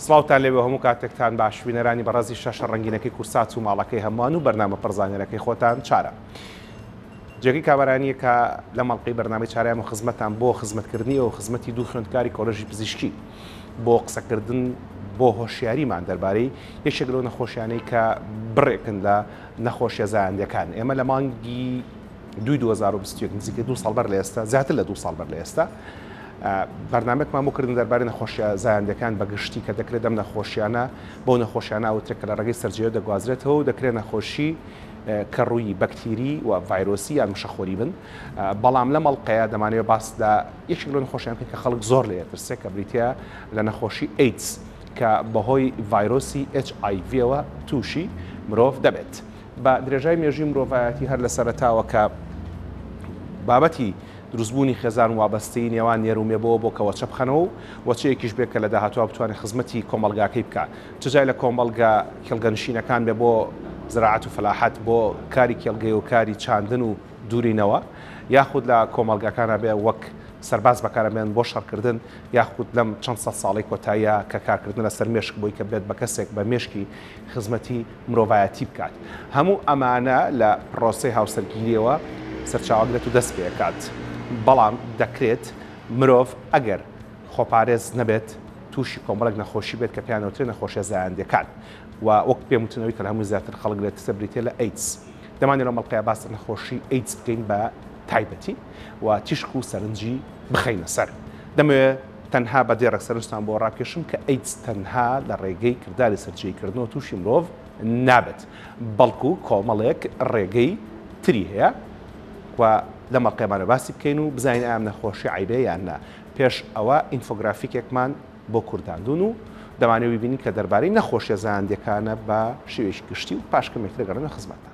سڵاوتان لێوە هەموو کاتێکتان باش بینەرانی بەڕێزی شەشە ڕەنگینەکەی کورسات و ماڵەکەی هەمووان و بەرنامە پەرزانەرەکەی خۆتان چارە. جێگەی کابرانیە کە لە مەڵقی بەرنامەی چاریان و خزمەتان بۆ خزمەتکردنیەوە و خزمەتی دوو خوێندکاری کۆلێژی پزیشکی بۆ قسەکردن بۆ هۆشیاریمان دەربارەی یەکێک لەو نەخۆشیانەی کە بڕێکن لە نەخۆشیە زایندەکان. ئێمە لە مانگی 2021 نزیکەی 2 ساڵ بەر لە ئێستا زیاتر لە 2 ساڵ بەر لە ئێستا بەرنامەکمان بۆ کردن دەربارەی نەخۆشیە زایندەکان بەگشتی کە دەکرێت دەم نەخۆشیانە بۆ نەخۆشیانە ئەوترێت کە لە ڕێگەی سەرجەوە دەگوازرێتەوە و دەکرێت نەخۆشی کە ڕووی بەکتیری و ڤایرۆسی یان مشەخۆری بن. بەڵام لە مەڵقەیە دەمانەوێت باس لە یەکێک لەو نەخۆشیان بکەین کە خەڵک زۆر لێ دەترسێت کە بریتە لە نەخۆشی ئەیدز کە بەهۆی ڤایرۆسی HIV-ەوە تووشی مرۆڤ دەبێت. بە درێژای مێژووی مرۆڤایەتی هەر لە سەرەتاوە کە بابەتی دروستبوونی خێزان وابەستەی نێوان نێرومێبەوە بۆ کەوەچە بخەنەوە و چەیەکیش بێت کە لە داهاتوە بتوانێت خزمەتی کۆمەڵگاکەی بکات. چجای لە کۆمەڵگا کێڵگەنشینەکان بێ بۆ زراعەت و فەلاحەت بۆ کاری کێڵگەی و کاری چاندن و دوورینەوە، یاخود لە کۆمەڵگاکانە بێ وەک سەرباز بەکارەبێن بۆ شەڕکردن، یاخود لەم چەند سەد ساڵی کۆتاییە کە کارکردن لەسەر مێشک بۆی کە بێت بە کەسێک بە مێشکی خزمەتی مرۆڤایەتی بکات. هەموو ئەمانە لە پرۆسەی هاوسەرگیریەوە سەرچاوەگرێت و دەست پێکات. بەڵام دەکرێت مرۆڤ ئەگەر خۆپارێز نەبێت تووشی کۆمەڵێک نەخۆشی بێت کە پێیانەوترێت نەخۆشیە زایندەکان و وەک پێم وتنەوەی کە هەموو زیاتر خەڵک لێت سەبریتێ لە ئەیدز. دەمانێت لە مەڵقەیە باس نەخۆشی ئەیدز بکەین بە تایبەتی و تیشک و سەرنجی بخەینە سەر. دەمەوێت تەنها بە دێڕێک سەرنجتان بۆ ڕاکێشم کە ئەیدز تەنها لە ڕێگەی کرداری سەرجەیکردنەوە تووشی مرۆڤ نابێت، بەڵکو کۆمەڵێک ڕێگەی تری هەیە و لە مەڵقەیەمانە باسی بکەین و بزانین ئەم نەخۆشی عیبێ یان نا. پێش ئەوە ئینفۆگرافیکێکمان بۆ کورداندون و دەمانەوێت ببینین کە دەربارەی نەخۆشیە زایندەکانە بە شێوەیەکی گشتی و پاشکەمێک دەگەڕێنە خزمەتتان.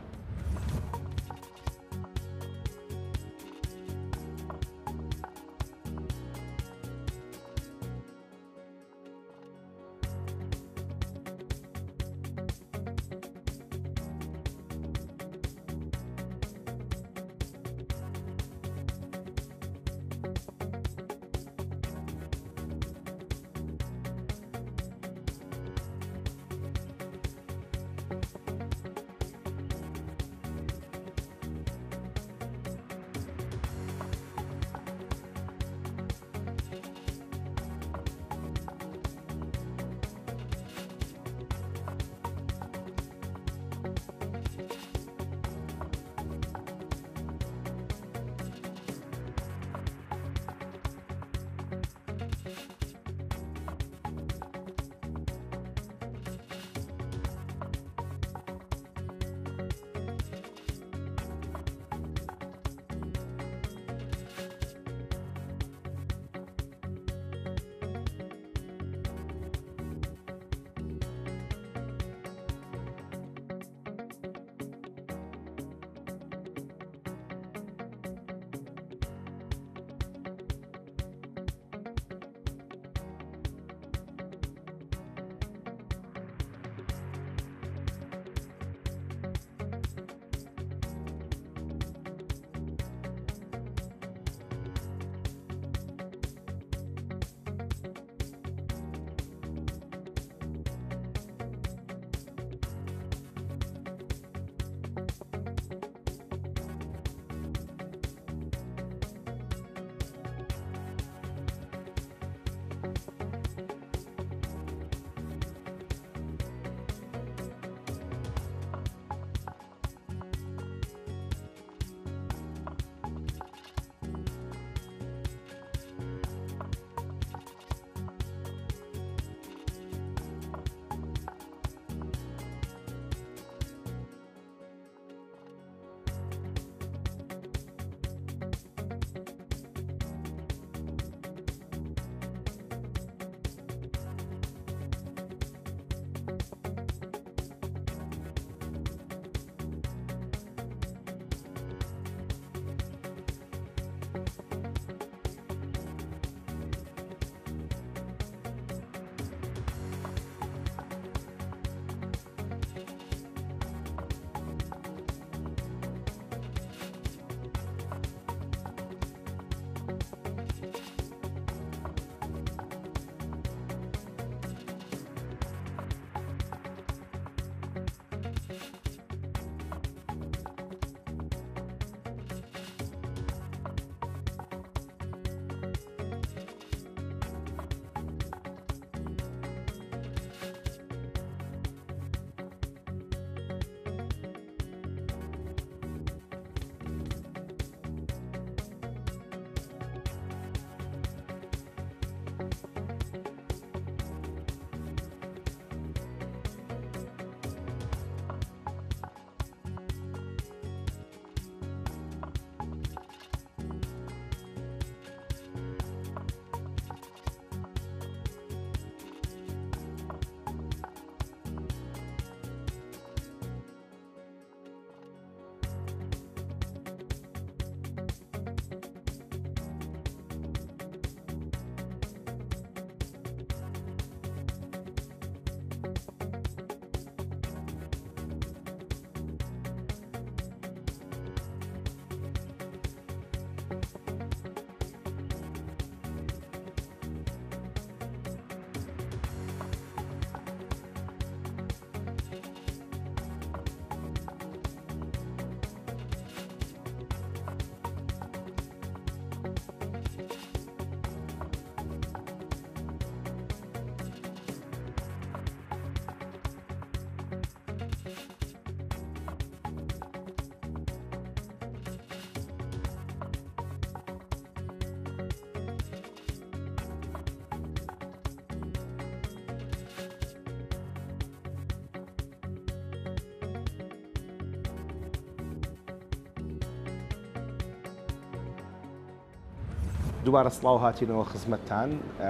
دووبارە سڵاو هاتینەوە خزمەتتان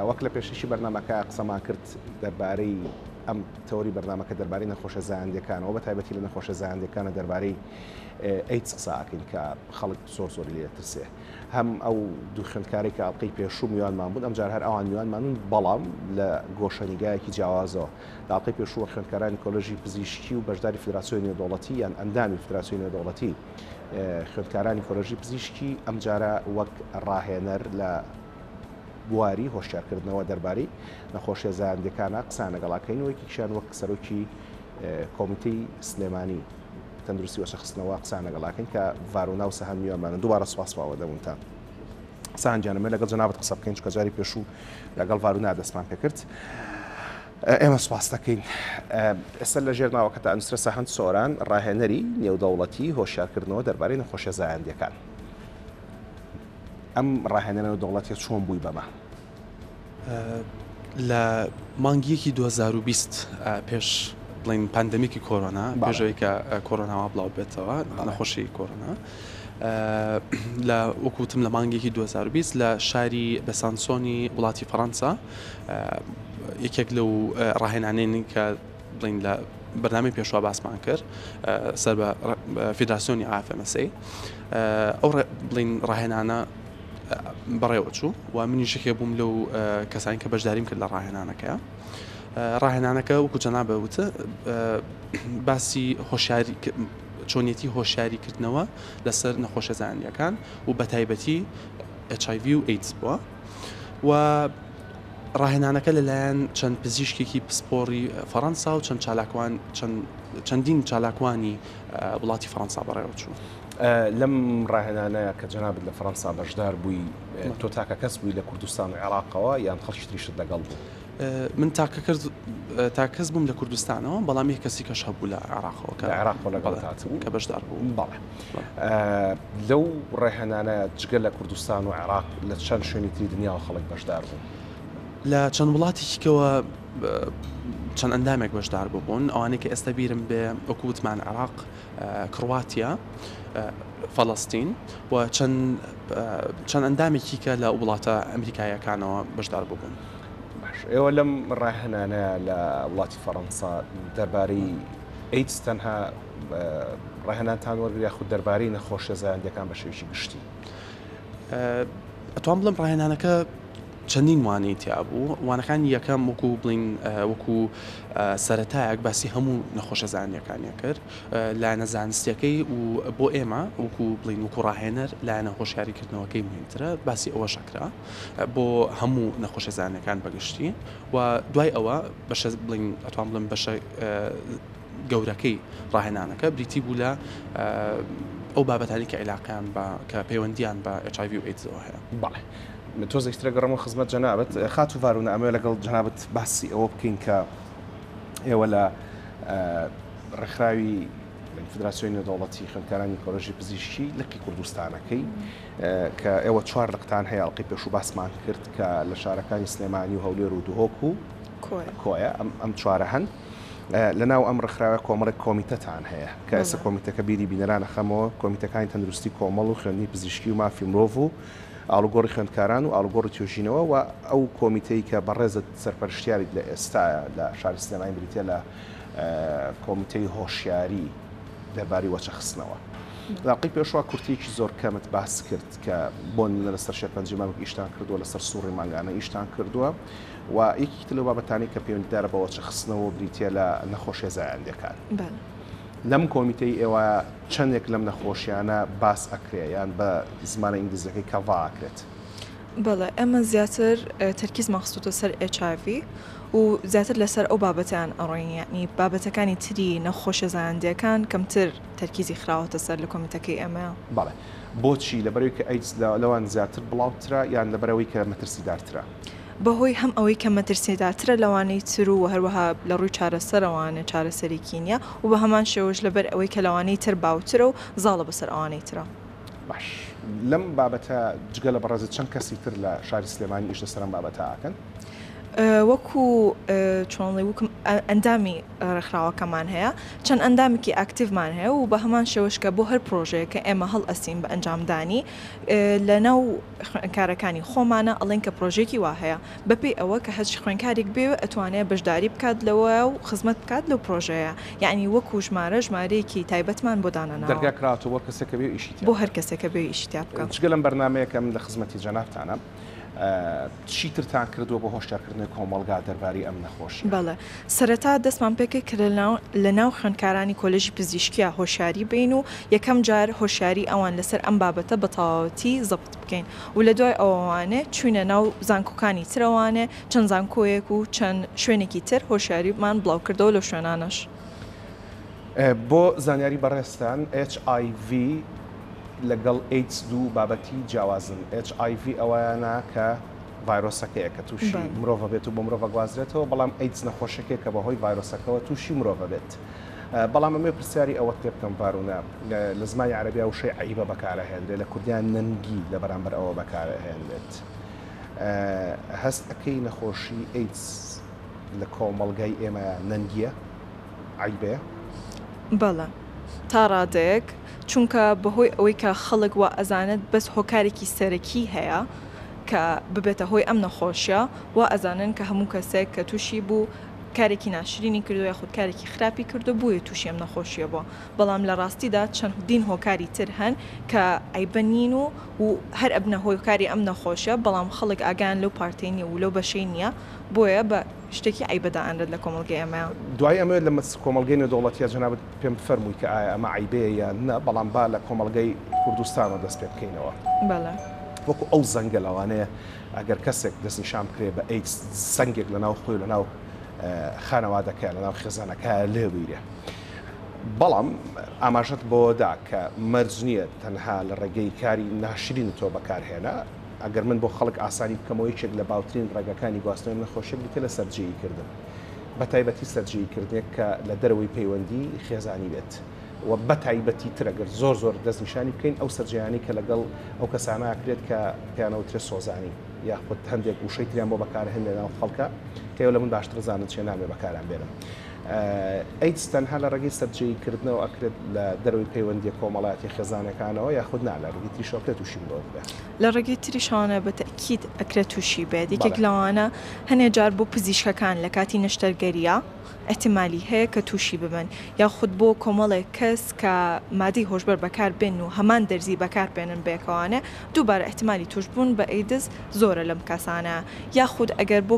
وەک لە پێششی بەرنامەکە قسەمان کرد دەربارەی ئەم تەوری بەرنامەکە دەربارەی نەخۆشە زایندەکانەوە بە تایبەتی لە نەخۆشە زایندەکانە دەربارەی ئەیدز قساکەین کە خەڵک زۆری لێ ترسێ هەم ئەو دوو خوێندکاری کە ئەڵلقەی پێشوو میوانمان بوون ئەم جار هەر ئەوان میوانمانون بەڵام لە گۆشەنیگایەکی جیاوازەوە لاڵقەی پێشووە خوێندکارانی کۆلۆژی پزیشکی و بەشداری فدراسیۆی نێودەوڵەتی یان ئەندامی فدراسیۆی نێودەوڵەتی خوێندکارانی کۆلۆژی پزیشکی ئەم جارە وەک ڕاهێنەر لە بواری هۆشیارکردنەوە دەربارەی نەخۆشیە زایندەکانە قسان لەگەڵاکەین و یەکێکیان وەک سەرۆکی کۆمیتەی سلێمانی تەندروستی وەشەخستنەوە قسان لەگەڵاکەین کە ڤارۆنا و سەهەم میوانمانن دووبارە سوپاسواوە دەمونتان سانجانەمە لەگەڵ جەنابەت قسە بکەین چکە جاری پێشوو لەگەڵ ڤارۆنا دەستمان پێ کرد ئێمە سوپاس دەکەین ئێستا لە ژێر ناوەکەتە ئەنووسرە سەهەند سۆران ڕاهێنەری نێودەوڵەتی هۆشیارکردنەوە دەربارەی نەخۆشیە زایندەکان ئەم ڕاهێنەرە دەوڵەتیە چۆن بووی بەمە لە مانگیەکی 2020 پێش بڵین پاندەمیکی کۆرۆنا پێشەوەی کە کۆرۆناوا بڵاو بێتەوە نەخۆشی کۆرۆنا لە وەکوتم لە مانگێکی 2020 لە شاری بەسانسۆنی وڵاتی فەڕەنسا یەکێک لەو ڕاهێنانێنی کە بڵین لە بەرنامەی پێشوا باسمان کرد سەر بە فیدراسیۆنی ئافمەسی ئەو بڵین ڕاهێنانە بەڕێوە چوو و منی شەکێ بووم لەو کەسانی کە بەشداریم کرد لە ڕاهێنانەکە ڕاهێنانەکە وەکو جەنابە وتە باسی هۆشیاری چۆنیەتی هۆشیاریکردنەوە لەسەر نەخۆشە زایندەکان و بە تایبەتی HIV و ئەیدز بووە و ڕاهێنانەکە لەلایەن چەند پزیشکێکی پسپۆڕی فەڕەنسا و چەندین چالاکوانی وڵاتی فەڕەنسا بەڕێوە چوو لەم ڕاهێنانەیە کە جەنابەت لە فەڕەنسا بەشدار بووی تۆ تاکە کەس بووی لە کوردستان و عێراقەوە یان خەڵکی تریشت لەگەڵ بوو من تاکەس بووم لە کوردستانەوە بەڵام یەک کەسی کەش هەبوو لە عێراقەوە کە عێراقەوە لەگەڵ کە بەشدار بوو بەڵێ لەو ڕاهێنانە جگە لە کوردستان و عێراق لە چەند شوێنی تری دنیاوە خەڵک بەشدار بوو لە چەند وڵاتێکەوە چەند ئەندامێک بەشدار بوون ئەوانەی کە ئێستا بیرم بێ وەکووتمان عێراق کرواتیا فەڵەستین و چەند ئەندامێکی کە لە وڵاتە ئەمریکایەکانەوە بەشدار بوون ئێوە لەم ڕاهێنانەیە لە وڵاتی فەڕەنسا دەربارەی ئەیدز تەنها ڕاهێنانتان وەرگریا خود دەربارەی نەخۆشیە زایندەکان بە شێوەیەکی گشتی ئەتوان بڵم ڕاهێنانەکە چەندین وانەی تیا بوو وانەکانی یەکەم وەکو بڵین وەکو سەرەتایەک باسی هەموو نەخۆشە زایندەکانیە کرد لایەنە زانستیەکەی و بۆ ئێمە وەکو بڵین وەکو ڕاهێنەر لایەنە هۆشیاریکردنەوەکەی مهمترە باسی ئەوە شەکرا بۆ هەموو نەخۆشە زایندەکان بەگشتی و دوای ئەوە بەشە بڵین ئەتوان بڵم بەشە گەورەکەی ڕاهێنانەکە بریتی بوو لە ئەو بابەتانی کە عیلاقیان کە پەیوەندیان بە HIV و ئەیدزەوە هەیە بەڵێ تۆزێکترە گەڕەمە خزمەت جەنابەت خات و ڤارۆنە ئەمە لەگەڵ جەنابەت باسی ئەوە بکەین کە ئێوە لە ڕێکخراوی فدراسیۆی نێودەوڵەتی خوێندکارانی کۆلۆژی پزیشکی لقی کوردستانەکەی کە ئێوە 4 لقتان هەیە ئەڵلقەی پێشوو باسمان کرد کە لە شارەکانی سلێمانی و هەولێر و دوهۆک و کۆیە ئەم 4 هەن لەناو ئەم ڕێکخراوە کۆمەڵێک کۆمیتەتان هەیە کە ئێستا کۆمیتەکە بیری بینەرانە خەمەوە کۆمیتەکانی تەندروستی کۆمەڵ و خوێندنی پزیشکی و مافی مرۆڤ و ئاڵوگۆڕی خوێندکاران و ئاڵوگۆڕی توێژینەوە و ئەو کۆمیتەی کە بەڕێزت سەرپەرشتیاری لە ئێستاە لە شاری سلێمانی بریتە لە کۆمیتەی هۆشیاری دەرباری وەچەخستنەوە لاقی پێشوا کورتێکی زۆر کەمت باس کرد کە بۆن لەسەر شێرپەنجی مانگ ئیشتان کردووە لەسەر سوڕی مانگانە ئیشتان کردووە و یەکێک لەو بابەتانی کە پەیوەندیدارە بە وەچەخستنەوە بریتە لە نەخۆشیە زایندەکان لەم کۆمیتەی ئێوە چەندێک لەم نەخۆشیانە باس ئەکرێ یان بە زمانە ئینگلیزەکەی کەڤا ئەکرێت بەڵێ ئەمە زیاتر تەرکیز مەخصوصە سەر HIV و زیاتر لەسەر ئەو بابەتیان ئەڕۆین یعنی بابەتەکانی تری نەخۆشە زایندەکان کەمتر تەرکیزی خراوەتە سەر لە کۆمیتەکەی ئەمە بەڵێ بۆچی لەبەرەوەی کە ئەیدز لەوان زیاتر بڵاوترە یان لەبەرەوەی کە مەترسیدارترە بەهۆی هەم ئەوەی کە مەترسیدارترە لەوانەی تر و هەروەها لە ڕووی چارەسەرەوانە چارەسەرێکی نییە و بە هەمان شێوەش لەبەر ئەوەی کە لەوانەی تر باوترە و زاڵە بەسەر ئەوانەی ترە باش لەم بابەتە جگە لە بەڕێزت چەند کەسی تر لە شاری سلێمانی ئیش لەسەر ئەم بابەتە ئاکەن وەکو چۆنڵی وکم ئەندامی ڕێکخراوەکەمان هەیە چەند ئەندامێکی ئاکتیڤمان هەیە و بە هەمان شێوەشکە بۆ هەر پرۆژەیە کە ئێمە هەڵ ئەسین بە ئەنجامدانی لەناو خوێنکارەکانی خۆمانە ئەڵێن کە پرۆژێکی وا هەیە بەپێی ئەوە کە هەچ خوێنکارێک بێ ئەتوانێت بەشداری بکات لەوە و خزمەت بکات لەو پرۆژەیە یعنی وەکو ژمارەیەکی تایبەتمان بۆ دانەناوە دەرگاکراتەوە کەسێکە بێ ئیشی بۆ هەر کەسێکە بێ ئیشتیا بکات چگە لەم بەرنمەیەکەم لە خزمەتی جەنابتانە چیترتان کردووە بۆ هۆشیارکردنی کۆمەڵگا دەرباری ئەم نەخۆشی بەڵێ سەرەتا دەستمان پێکە کە لە ناو خوێندکارانی کۆلێژی پزیشکیە هۆشیاری بین و یەکەم جار هۆشیاری ئەوان لەسەر ئەم بابەتە بە تەواوەتی زەبط بکەین و لە دوای ئەوانێ چوینە ناو زانکۆکانی ترەوانێ چەند زانکۆیەک و چەند شوێنێکی تر هۆشیاریمان بڵاو کردەوە لە شوێنانش بۆ زانیاری بەڕێستان HIV لەگەڵ AIDS دوو بابەتی جیاوازن HIV ئەوەیانە کە ڤایرۆسەکەیە کە تووشی مرۆڤ بێت و بۆ مرۆڤ گوازرێتەوە بەڵام AIDS نەخۆشەکەی کە بەهۆی ڤایرۆسەکەەوە تووشی مرۆڤ بێت بەڵام ئەمێ پرسیاری ئەوە تێ بکەم بارونە لە زمانی عەرەبیا وشەی عیبە بەکارەهێنرێت لە کوردیان نەنگی لە بەرامبەر ئەوە بەکارەهێنرێت هەست ئەەکەی نەخۆشی AIDS لە کۆمەڵگای ئێمە نەنگیە عیبەیە بەڵێ تا ڕادەیەک چونکە بەهۆی ئەوەی کە خەڵک وا ئەزانێت بەس هۆکارێکی سەرەکی هەیە کە ببێتە هۆی ئەم نەخۆشیە وا ئەزانن کە هەموو کەسێک کە تووشی بوو کارێکی ناشرینی کردو یا خود کارێکی خراپی کردو بووە تووشی ئەم نەخۆشیە بووە بەڵام لە ڕاستیدا چەندین هۆکاری تر هەن کە ئەیبەنین و هەر ئەبنە هۆکاری ئەم نەخۆشیە بەڵام خەڵک ئاگان لەو پارتێنی و لەو بەشەی نییە بۆیە بە شتێکی ئایبەدا ئەندرێت لە کۆمەڵگەی ئەمە دوای ئەمە لە کۆمەڵگەی نێودەوڵەتیە جەنابەت پێم فەرمووی کە ئایا ئەمە عیبەیە یان نە بەڵام با لە کۆمەڵگەی کوردستانەوە دەست پێ بکەینەوە بەڵێ وەکو ئەو زەنگە لەوانەیە ئەگەر کەسێک دەستنیشان بکرێ بە AIDS سەنگێک لەناو خۆی لەناو خانەوادەکە لەناو خێزانەکە لێبیرێ بەڵام ئاماژەت بۆدا کە مەرج نییە تەنها لە ڕێگەی کاری ناشرین تۆ بەکارهێنا ئەگەر من بۆ خەڵک ئاسانی بکەمەوە یەکێک لە باوترین ڕێگەکانی گواستنەوەی نەخۆشیە بریتە لە سەررجەییکردن بە تایبەتی سەررجەییکردنێک کە لە دەرەوەی پەیوەندی خێزانی بێت و بە تایبەتی ترەگەر زۆر دەستنیشانی بکەین ئەو سەررجیانی کە لەگەڵ ئەو کەسانەکرێت کە پێیانەوترێت سۆزانی یاخود هەندێک وشەی تریان بۆ بەکارهێن لەناو خەڵکە کە لە من باشتر زانن چێ نامێ بەکاران بێنم AIDS تەنها لە ڕێگەی سەررجەییکردنەوە ئەکرێت لە دەرەوەی پەیوەندی کۆمەڵایەتی خێزانەکانەوە یاخود نا لە ڕێگەی تریشۆکرێت تووشی مرۆڤ بێت لە ڕێگەی تریشانە بە تەکید ئەکرێت تووشی بێت یەکێک لەوانە هەنێ جار بۆ پزیشکەکان لە کاتی نەشتەرگەریە احتیمالی هەیە کە تووشی ببن یاخود بۆ کۆمەڵێک کەس کە مادەی هۆشبەر بەکار بێن و هەمان دەرزی بەکار بێنن بێکەوانە دووبارە احتیمالی توشبوون بە ئەیدز زۆرە لەم کەسانە یاخود ئەگەر بۆ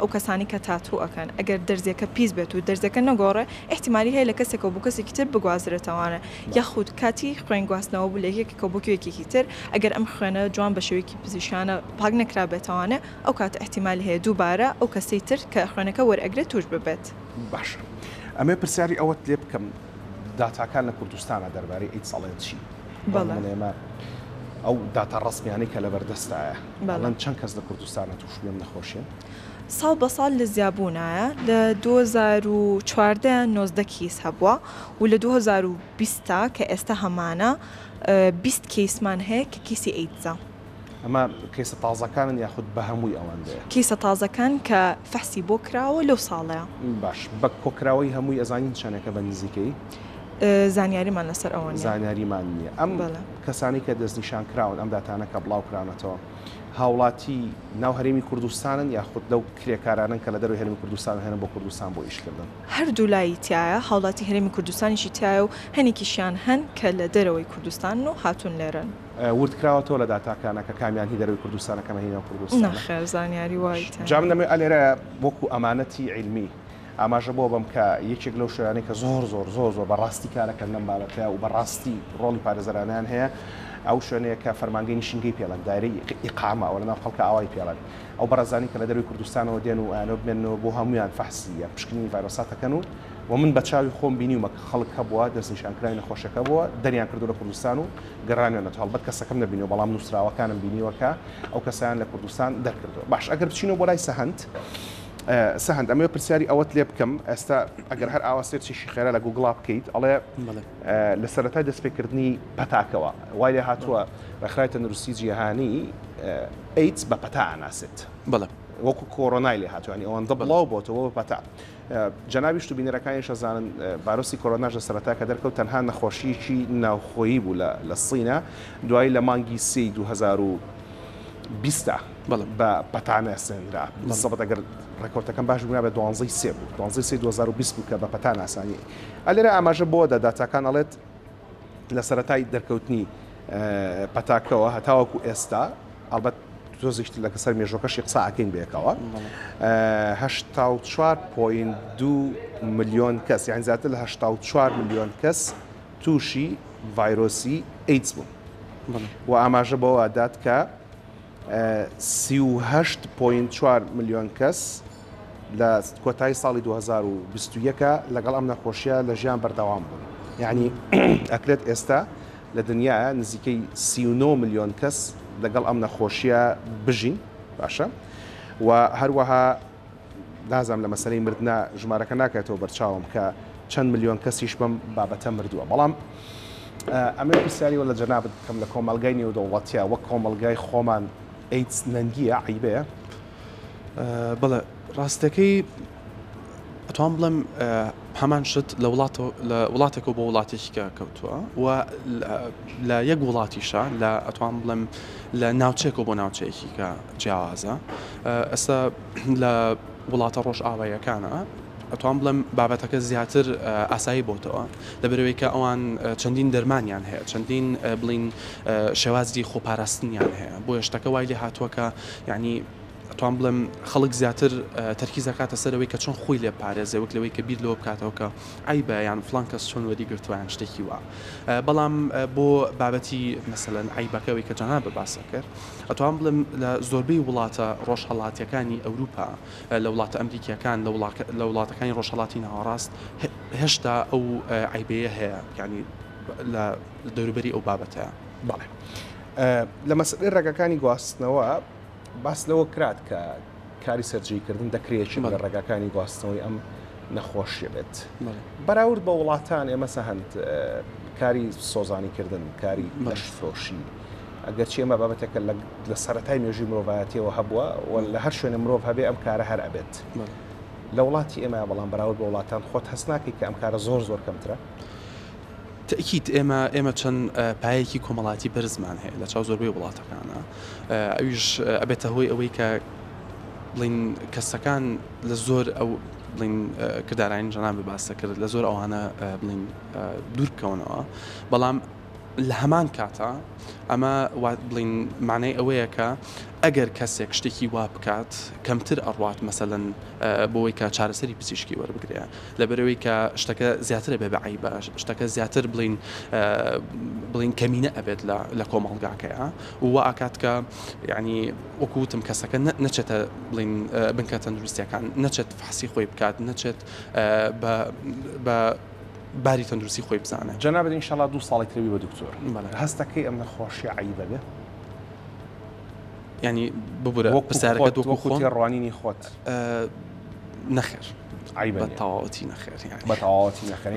ئەو کەسانی کە تاتو ئەکەن ئەگەر دەرزیەکە پیس بێت و دەرزەکە نەگۆڕێ احتیمالی هەیە لە کەسێکە بۆ کەسێکی تر بگوازرێتەوانە یاخود کاتی خوێن گواستنەوە بوو لە یەکێکە بۆ یەکێکی تر ئەگەر ئەم خوێنە جوان بە شێوەیەکی پزیشانە پاک نەکرابێتەوانە ئەو کات احتیمالی هەیە دووبارە ئەو کەسەی تر کە خوێنەکە وەرئەگرێت توش ببێت باش ئەمێ پرسیاری ئەوەت لێ بکەم داتاکان لە کوردستانە دەربارەی ئیت ساڵێن چی بەڵێمە ئەو داتا ڕستمیانی کە لە بەردەستایە بەڵام چەند کەس لە کوردستانە تووشیم نەخۆشیێن ساڵ بە ساڵ لە زیابوونایە لە 2014 90 کیس هەبووە و لە 2020 کە ئێستا هەمانە 20 کیسمان هەیە کە کیسی ئەیدزە ئەمە کەیسە تازەکانن یاخود بە هەمووی ئەوەندەیە کیسە تازەکان کە فەحسی بۆ کراوە لەو ساڵەیە باش بە کۆکراوەی هەمووی ئەزانین چەنەکە بە نزیکەی زانیاریمان لەسەر ئەوە زانیاریمان نییە ئەم کەسانی کە دەستنیشان کراون ئەم داتانە کە بڵاو کرانەتەوە هاوڵاتی ناو هەرێمی کوردستانن یاخود لەو کرێکارانن کە لە دەروی هەرێمی کوردستان هێنن بۆ کوردستان بۆ ئیشکردن هەردوو لای تایە هاوڵاتی هەرێمی کوردستانیشی تایە و هەنێکیشیان هەن کە لە دەرەوەی کوردستان و هاتوون لێرن وردکراوەتەوە لە داتاکانە کە کامیان هی دەروی کوردستانەکەمە هینە کوردستان نەخێر زانیاری وای جام دەمێ ئەلێرە وەکو ئەمانەتی عیلمی ئاماژە بۆ بم کە یەکێک لەو شوێنانی کە زۆر بەڕاستی کارەکەن لەم بابەتە و بەڕاستی ڕۆڵی پارێزەرانیان هەیە ئەو شوێنەیە کە فەرمانگەی نیشتنگەی پێڵەن دایرەی ئیقامە ئەوە لەناو خەڵکە ئاوای پێڵەن ئەو بەڕێزانی کە لە دەروی کوردستانەوە دێن و ئەیانە بمێنەوە بۆ هەمویان فەحسیە پشکنی ڤایرۆساتەکەن و من بە چاوی خۆم بینیومە کە خەڵک هەبووە دەستنیشانکرای نەخۆشەکە بووە دەریان کردو لە کوردستان و گەڕانیانەوە هەڵبەت کەسەکەم نەبینەوە بەڵام نووسراوەکانم بینیوەکە ئەو کەسیان لە کوردستان دەرکردووە باش ئەگەر بچینەوە بۆ لای سەهەند ئەمە پرسیاری ئەوەت لێ بکەم ئێستا ئەگەر هەر ئاواسێتیشی خێرا لە گوگڵا بکەیت ئەڵێ لە سەرەتای دەستپێکردنی پەتاکەوە وای لێ هاتووە ڕێکخراوی تەندروستی جیهانی ئەیدز بە پەتا ئەناسێت بەڵێ وەکو کۆڕۆنای لێ هاتووانی ئەوەندە بڵاو بۆتەوە پەتا جەنابیش و بینەرەکانی شەزانن باروسی کۆرۆناژە سەرەتا کە دەرکەوت تەنها نەخۆشیی ناوخۆیی بوو لە سینە دوای لە مانگی 2020 بە پەتانە سێنرا بەڵام ئەگەر ڕێکۆرتەکەم باش بوونا بە 12 بوو 2020 بوو کە بە پەتان ئاسانی ئەلێرە ئاماژە بۆ دەداتاکان ئەڵێت لە سەرەتای دەرکەوتنی پەتاکەوە هەتاوەکو ئێستا ئەڵبەت تۆزیشت لە کەسەر مێژۆکەشی قساکەین بێکەوە 84.2 ملیۆن کەس یان زیاتر لە 84 ملیۆن کەس تووشی ڤایرۆسی ئەیدز بوون و ئاماژە بەوە دات کە 38.4 ملیۆن کەس لە کۆتایی ساڵی 2021 لەگەڵ ئەم نەخۆشیە لە ژیان بەردەوام بوون یعنی ئەکرێت ئێستا لە دنیاە نزیکەی 39 ملیۆن کەس لەگەڵ ئەم نەخۆشیە بژین باشە و هەروەها نازانم لە مەسەلەی مردنا ژمارەکە ناکاتەوە بەرچاوم کە چەند ملیۆن کەسیش بەم بابەتە مردووە بەڵام ئەمە پرسیاریوە لە جەنابەت بکەم لە کۆمەلگای نێودەوڵەتیە وەک کۆمەلگای خۆمان ئەیدز نەنگیە عیبەیە بەڵێ ڕاستەکەی ئەتوان بڵێم هەمان شت لە وڵاتێکەوە بۆ وڵاتێکیکە کەوتووە و لە یەک وڵاتیشە لە ئەتوان بڵێم لە ناوچێکەوە بۆ ناوچەیەکی کە جیاوازە ئێستا لە وڵاتە ڕۆژ ئاواییەکانە ئەتوان بڵێم بابەتەکە زیاتر ئاسایی بۆتەوە لەبەرەوەی کە ئەوان چەندین دەرمانیان هەیە چەندین بڵین شێوازی خۆپاراستنیان هەیە بۆ شتەکە وای لێ هاتووە کە یعنی ئەتوان بڵێم خەڵک زیاتر تەرکیزەکاتە سەرەوەی کە چۆن خۆی لێ پارێزێ وەک لەوەی کە بیر لەوە بکاتەوە کە ئایبە یان فڵان کەس چۆن وەریگرتویان شتێکی وە بەڵام بۆ بابەتی مەسەلەن عیبەکەوەی کە جەناب باسە کرد ئەتوان بڵێم لە زۆربەی وڵاتە ڕۆژهەڵاتیەکانی ئەوروپا لە وڵاتە ئەمریکیەکان لە وڵاتەکانی ڕۆژهەڵاتی ناوەڕاست هێشتا ئەو عیبەیە هەیە یعنی لە دەوروبەری ئەو بابەتەیە بەڵێ لە مەسەلەی ڕێگەکانی گواستنەوە باس لەوە کرات کە کاری سەرجیکردن دەکرێت لە ڕێگەکانی گواستنەوەی ئەم نەخۆشیە بێت بەراورد بە وڵاتان ئێمە سەهەند کاری سۆزانیکردن کاری لەشفرۆشی ئەگەر چی ئەمە بابەتێکە لە سەرەتای مێژووی مرۆڤایەتیەوە هەبووە و لە هەر شوێنە مرۆڤ هەبێ ئەم کارە هەر ئەبێت لە وڵاتی ئێمە بەڵام بەراورد بە وڵاتان خۆت هەست ناکەی کە ئەم کارە زۆر کەمترە تأکید ئێمە چەند پایەکی کۆمەڵاتی بەرزمان هەیە لە چاو زۆربەی وڵاتەکانە ئەویش ئەبێتە هۆی ئەوەی کە بڵین کەسەکان لە زۆر ئەو بڵین کردارانی جەناب باسە کرد لە زۆر ئەوانە بڵین دوور بکەونەوە بەڵام لە هەمان کاتە ئەمە بڵین معنای ئەوەیە کە ئەگەر کەسێک شتێکی وا بکات کەمتر ئەڕوات مەسەلەن بۆی کە چارەسەری پزیشکی وەربگرێ لەبەرەوەی کە شتەکە زیاتر بێ بە عیبە شتەکە زیاتر بڵین کەمینە ئەبێت لە کۆمەڵگاکەیە و ئاکات کە یعنی وەکوتم کەسەکە نەچێتە بڵین بنکە تەندروستیەکان نەچێت فحسی خۆی بکات نەچێت بە باری تەندروستی خۆی بزانە جەنابەت ئینشاڵڵا 2 ساڵی ترەوی بە دکتۆر هەستەکەی ئەم نەخۆشی عیبە بێ ینی ببورە پرسیارەکە وەکو خۆتی ڕوانینی خۆت نەخێر بە تەواوەتی نەخێر بە تەواوەتی نەخێر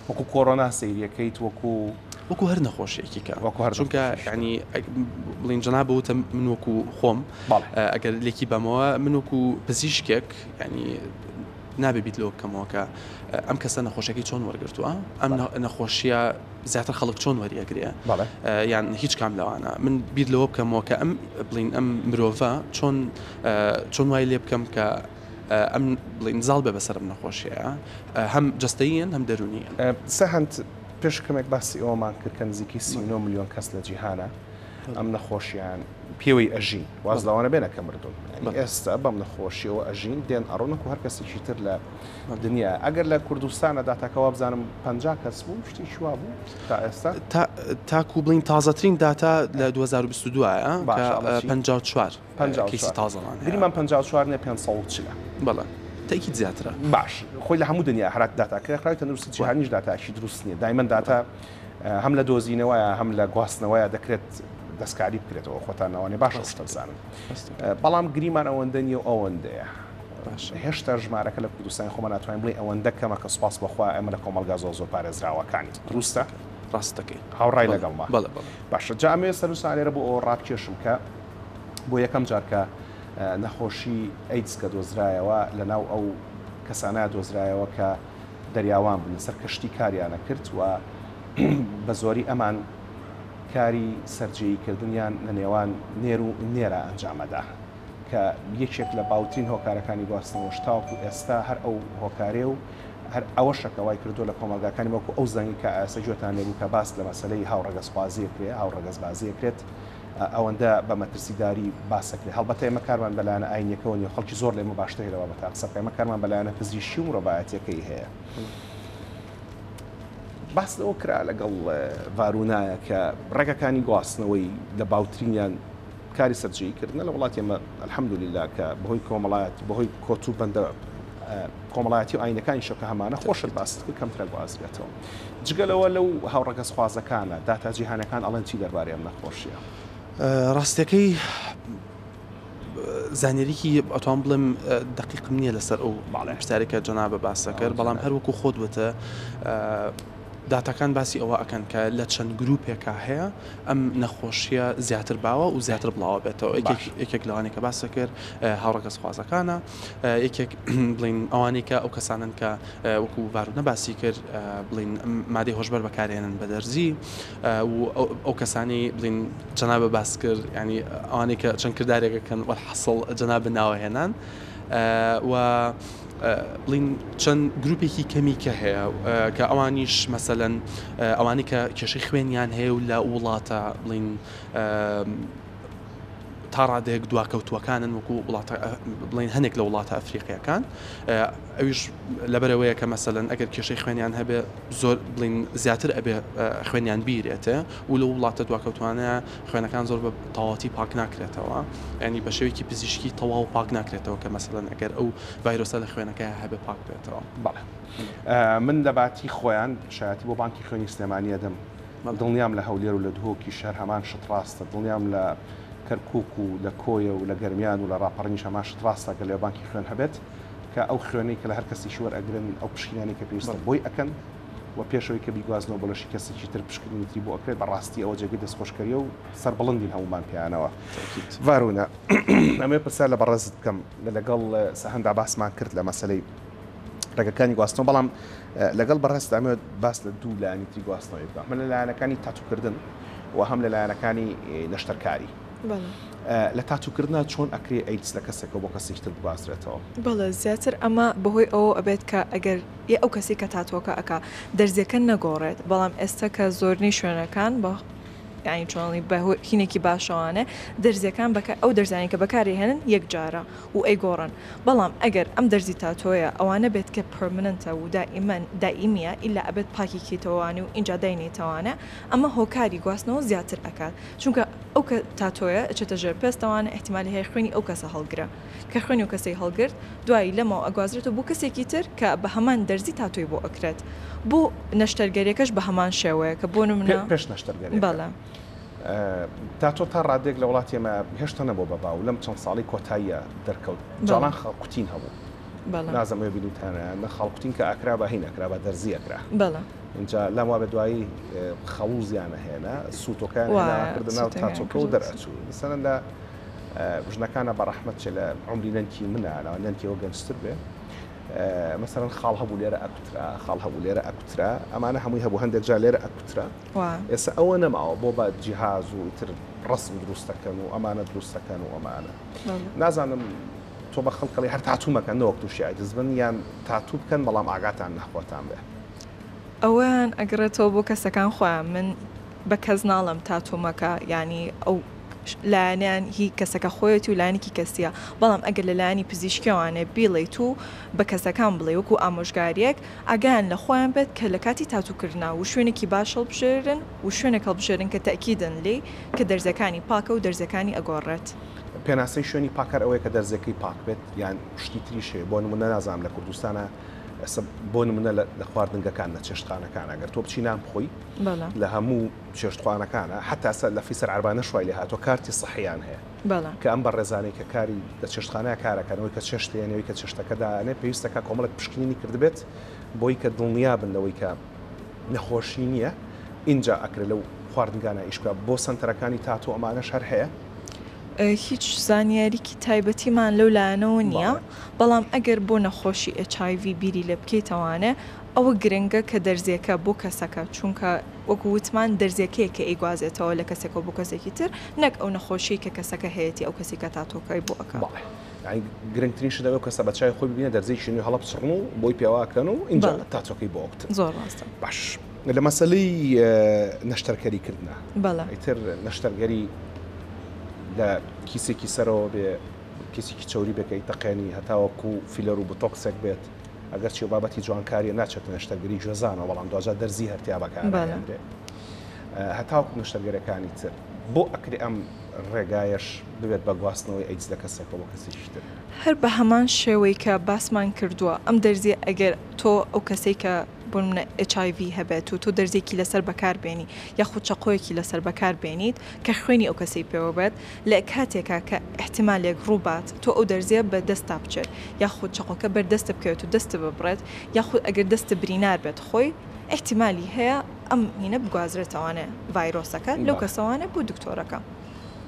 وەکو کۆڕۆنا سەیریەکەیت وەکو هەر نەخۆشیەکی کە چونکە ینی بڵین جەناب بوتە من وەکو خۆم ئەگەر لێکی بەمەوە من وەکو پزیشکێک ینی نابێت لەوە بکەمەوە کە ئەم کەسە نەخۆشیەکەی چۆن وەرگرتووە ئەم نەخۆشیە زیاتر خەڵک چۆن وەریەگرێ یان هیچ کام لەوانە من بیر لەوە بکەمەوە کە ئەم بڵین ئەم مرۆڤە چۆن وای لێ بکەم کە ئەم بڵین زاڵ بێ بەسەر ئەم نەخۆشیە هەم جەستەییان هەم دەرونیە سەهەند پێش کەمێک باسی ئەومان کرد کە نزیکی 39 ملیۆن کەس لە جیهانە ئەم نەخۆشیان پێوەی ئەژین واز لەوانە بێنە کە مردون ئێستا بەم نەخۆشیەوە ئەژین دێن ئەڕۆنەک و هەر کەسێکی تر لە دنیا ئەگەر لە کوردستانە داتاکەەوە بزانم 50 کەس بوو شتێکی وا بوو تا ئێستا تاکو بڵین تازەترین داتا لە 2022 54 کەیسی تازەوان گریمان 54 نێ 540 بەڵێ تاکید زیاترە باش خۆی لە هەموو دنیا هەرات داتاکە خراوی تەندروستی جیهانیش داتاشی دروست نییە دایمەن داتا هەم لە دۆزینەوەیە هەم لە گواستنەوەیە دەکرێت دەستکاری بکرێتەوە خۆتانەوەی باش بزانن بەڵام گریمان ئەوەندە نیە و ئەوەندەیە هێشتا ژمارەکە لە کوردستانی خۆمان ناتوانین بڵێ ئەوەندە کەمە کە سوپاس بەخوا ئەمە لە کۆمەلگا زۆر پارێزراوەکانی دروستە ڕاستەکەی هاوڕای لەگەڵمان باشە جامێ سەرسان لێرە بۆ ئەو ڕابکێشم کە بۆ یەکەم جار کە نەخۆشی ئەیدز کە دۆزرایەوە لەناو ئەو کەسانە دۆزرایەوە کە دەریاوان بن سەر کەشتی کاریانە کرد و بە زۆری ئەمان کاری سەررجەییکردنیان لە نێوان نێر و نێرە ئەنجامەدا کە یەکێک لە باوترین هۆکارەکانی گواستنەوەش تاوەکو ئێستا هەر ئەو هۆکارێ و هەر ئەوە شەکەوای کردو لە کۆمەلگاکانی وەکو ئەو زەنگی کە ئاسە جوێتان لێبوو کە باس لە مەسلەی هاوڕەگەزخوازیەکرێ هاوڕەگەزبازیەکرێت ئەوەندە بە مەترسیداری باسەکرێ هەڵبەتە ئێمە کارمان بەلایەنە ئاینیەکەەوە نیە خەڵکی زۆر لێمە باشترەوە بە تا قسەکە ئێمە کارمان بەلایەنە پزیشکی و مرۆڤایەتیەکەی هەیە باس لەوە کرا لەگەڵ ڤارونایە کە ڕێگەکانی گواستنەوەی لە باوترینیان کاری سەررجەییکردنە لە وڵاتی ئێمە الحەمدولیلا کە بەهۆی کۆمەڵایەت بەهۆی کۆت و بەندە کۆمەڵایەتی و ئاینەکانی شەکە هەمانە خۆشت باست کەمترە گوازرێتەوە جگەلەوە لەو هاوڕەگەزخوازەکانە داتاجیهانەکان ئەڵەن چی دەربارەی ئەم نەخۆشیە ڕاستەکەی زانێریکی ئەتوان بڵێم دقیقم نییە لەسەر ئەو پرسیارێکە جەنابە باسە کرد بەڵام هەروەکو خۆت وتە داتەکان باسی ئەوە ئەکەن کە لە چەند گروپێکە هەیە ئەم نەخۆشیە زیاتر باوە و زیاتر بڵاوە بێتەوە یەکێک لەوانەیە کە باسە کرد هاوڕەگەزخوازەکانە یەکێک بڵین ئەوانەی کە ئەو کەسانن کە وەکو ڤارونە باسی کرد بڵین مادەی هۆشبەر بەکارێنن بە دەرزی و ئەو کەسانی بڵین جەنابە باس کرد ینی ئەوانەی کە چەند کردارێکەکەن وەحەسڵ جەنابە ناوەهێنان و بڵین چەند گروپێکی کەمی کە هەیە کە ئەوانیش مەسەلەن ئەوانی کە کێشەی خوێنیان هەیە و لە وڵاتە بڵین تا ڕادێک دواکەوتوەکانن وەکو بڵین هەنێک لە وڵاتە ئەفریقیەکان ئەویش لەبەرەوەیە کە مەسەلەن ئەگەر کێشەی خوێنیان هەبێ زۆر بڵین زیاتر ئەبێ خوێنیان بیرێتە و لە وڵاتە دواکەوتوانە خوێنەکان زۆر بە تەواوەتی پاک ناکرێتەوە ینی بە شێوەیەکی پزیشکی تەواو پاک ناکرێتەوە کە مەسەلەن ئەگەر ئەو ڤایرۆسە لە خوێنەکە هەبێ پاک بێتەوە بەڵێ من لە باتی خۆیان شایەتی بۆ بانکی خوێنی سلێمانیە دەم دڵنیام لە هەولێر و لە دهۆکی شەر هەمان شت ڕاستە دڵنیام لە کەرکووک و لە کۆیە و لە گەرمیان و لە ڕاپەڕنیش هەمان شت ڕاستە کە لێ بانکی خوێن هەبێت کە ئەو خوێنەی کە لە هەر کەسی شوەر ئەگرن ئەو پشکنیانی کە پێویستە بۆی ئەکەن و پێشەوەی کە بیگوازنەوە بۆ لەشی کەسێکی تر پشکنیتری بۆ ئەکرێت بەڕاستی ئەوە جێگەی دەستخۆشکەریە و سەر بڵندین هەمومان پێیانەوە ڤارونە ئەمێ پرسیار لە بەڕێزت بکەم لەگەڵ سەهەندا باسمان کرد لە مەسەلەی ڕێگەکانی گواستنەوە بەڵام لەگەڵ بەڕێست ئەمێت باس لە دوو لایەنی تری گواستنەوەی بکەم من لە لایەنەکانی تاتوکردن و هەم لە لایەنەکانی نەشتەرکاری لە تاتوکردنا چۆن ئەکرێ ئەیدز لە کەسێکەوە بۆ کەسێکی تر بگوازرێتەوە بەڵێ زیاتر ئەمە بەهۆی ئەوە ئەبێت کە ئەگەر ئەو کەسی کە تاتۆکە ئەکا دەرزیەکە نەگۆڕێت بەڵام ئێستا کە زۆرنی شوێنەکان بە یعنی چۆنی بەهۆی هینێکی باشەوانە دەرزیەکان ئەو دەرزانی کە بەکاری هێنن یەک جارە و ئەیگۆڕن بەڵام ئەگەر ئەم دەرزی تاتۆیە ئەوانە بێت کە پرمننتە و دائیمیە ئیلا ئەبێت پاکیکیتەوەوانی و اینجا داینێتەوانە ئەمە هۆکاری گواستنەوە زیاتر ئەکات چونکە ئەو کە تاتۆیە ئەچێتە ژێر پێستەوانە احتیمالی هەیە خوێنی ئەو کەسە هەڵگرە کە خوێنی و کەسەی هەڵگرت دوایی لەمەوە ئەگوازرێتەوە بۆ کەسێکی تر کە بە هەمان دەرزی تاتۆی بۆ ئەکرێت بۆ نەشتەرگەریەکەش بە هەمان شێوەیە کە بۆ نمونە پێش نەشتەرگەری بەڵێ تاتۆ تا ڕادێک لە وڵاتی ئێمە هێشتا نەبوو بە باو لەم چەند ساڵی کۆتاییە دەرکەوت جاڵان خەڵکوتین هەبوو نازم ئەوێ بینوتانە نە خەڵکوتین کە ئەکرا بە هین ئەکرا بە دەرزی ئەکرا اینجا لام وا بە دوایی خەڵوزیانە هێنا سووتۆکان کردناو تاتۆکە و دەرئەچوو مثلەن لە ژنەکانە بەڕەحمەت لە عمری نەنکی منە لەوە نەنکیەوە گەنجتر بێ مثلا خاڵ هەبوو لێرە ئەکوترا خاڵ هەبوو لێرە ئەکوترا ئەمانە هەمووی هەبوو هەندێک جا لێرە ئەکوترا ئێستا ئەوە نەماوە بۆ بە جیهاز و تر ڕسم دروستەکەن و ئەمانە دروستەکەن و ئەمانە نازانم تۆ بە خەڵکەڵی هەر تاتوومەکەن نەوەک تووشی دەزبن یان تاتوو بکەن بەڵام ئاگاتان نەخۆتان بێ ئەویان ئەگرێتەوە بۆ کەسەکان خۆیان من بە کەس ناڵم تاتوومەکە ینی ئەو لایەنیان هی کەسەکە خۆیەتی و لایەنێکی کەسیە بەڵام ئەگەر لە لایەنی پزیشکیوانێ بیڵێیت و بە کەسەکان بڵێ وەکو ئامۆژگاریەک ئەگەیان لە خۆیان بێت کە لە کاتی تاتووکردنا و شوێنێکی باش هەڵبژێرن و شوێنێک هەڵبژێرن کە تەکیدن لێ کە دەرزەکانی پاکە و دەرزەکانی ئەگۆڕێت پێناسەی شوێنی پاکار ئەوەیە کە دەرزەکەی پاک بێت یان شتی تریشێ بۆ نمونە نازانم لە کوردستانە بۆ نمونە لە خواردنگەکان لە چێشتخانەکان ئەگەر تۆ بچی نان بخۆی لە هەموو چێشتخوانەکانە حتا لە فیسەر عربانە شوای لێ هاتۆ کارتی سەحیان هەیە کە ئەم بە ڕێزانەی کە کاری لە چێشتخانەیە کارەکەنەوەی کە چێشتێنەوەی کە چێشتەکەدانێ پێویستەکە کۆمەڵک پشکنینی کردبێت بۆی کە دڵنیا بن لەوەی کە نەخۆشی نییە اینجا ئەکرێت لەو خواردنگانە ئیشکا بۆ سنتەرەکانی تاتۆ ئەمانەش هەر هەیە هیچ زانیاریکی تایبەتیمان لەو لایەنەوە نییە بەڵام ئەگەر بۆ نەخۆشی HIV بیری لێ بکەیتەوانێ ئەوە گرنگە کە دەرزیەکە بۆ کەسەکە چونکە وەکو وتمان دەرزیەکەیە کە ئەیگوازێتەوە لە کەسێکەوە بۆ کەسێکی تر نەک ئەو نەخۆشی کە کەسەکە هەیەی ئەو کەسی کە تاتۆکای بۆ ئەکە گرنگترین شدەوە کەسە بەچای خۆی ببینە دەرزێکی نوێ هەڵە بچڕن و بۆی پێواکەن و اینجا تاتۆکەی بۆ وەکت زۆر ڕاستە باش لە مەسەلەی نەشتەرکەریکردنە ئیتر نەشتەرگەری لە کیسێکی سەرەوە بێ کیسێکی چوری بکەیت تەقێنی هەتاوەکو فیلەر و بتۆکسێک بێت ئەگەر چی بابەتی جوانکاریە ناچێت نەشتەرگەری جۆزانە بەڵام دوجا دەرزی هەرتیا بەکارێنرێ هەتاوەکو نەشتەرگەرەکانی تر بۆ ئەکری ئەم ڕێگایش ببێت بە گواستنەوەی ئەیدز لە کەسێکەوە کەسێکی تر هەر بە هەمان شێوەی کە باسمان کردووە ئەم دەرزی ئەگەر تۆ ئەو کەسەی کە بۆ منە HIV هەبێت و تۆ دەرزێکی لەسەر بەکاربێنی یاخود چەقۆیەکی لەسەر بەکاربێنیت کە خوێنی ئەو کەسەی پێوە بێت لە کاتێکا کە احتیمالێک ڕووبات تۆ ئەو دەرزیە بە دەستا بچێت یاخود چەقۆکە بەردەستە بکەوێت و دەستە ببڕێت یاخود ئەگەر دەستە برینار بێت خۆی احتیمالی هەیە ئەم هینە بگوازرێتەوانێ ڤایرۆسەکە لەو کەسەوانە بۆ دکتۆرەکە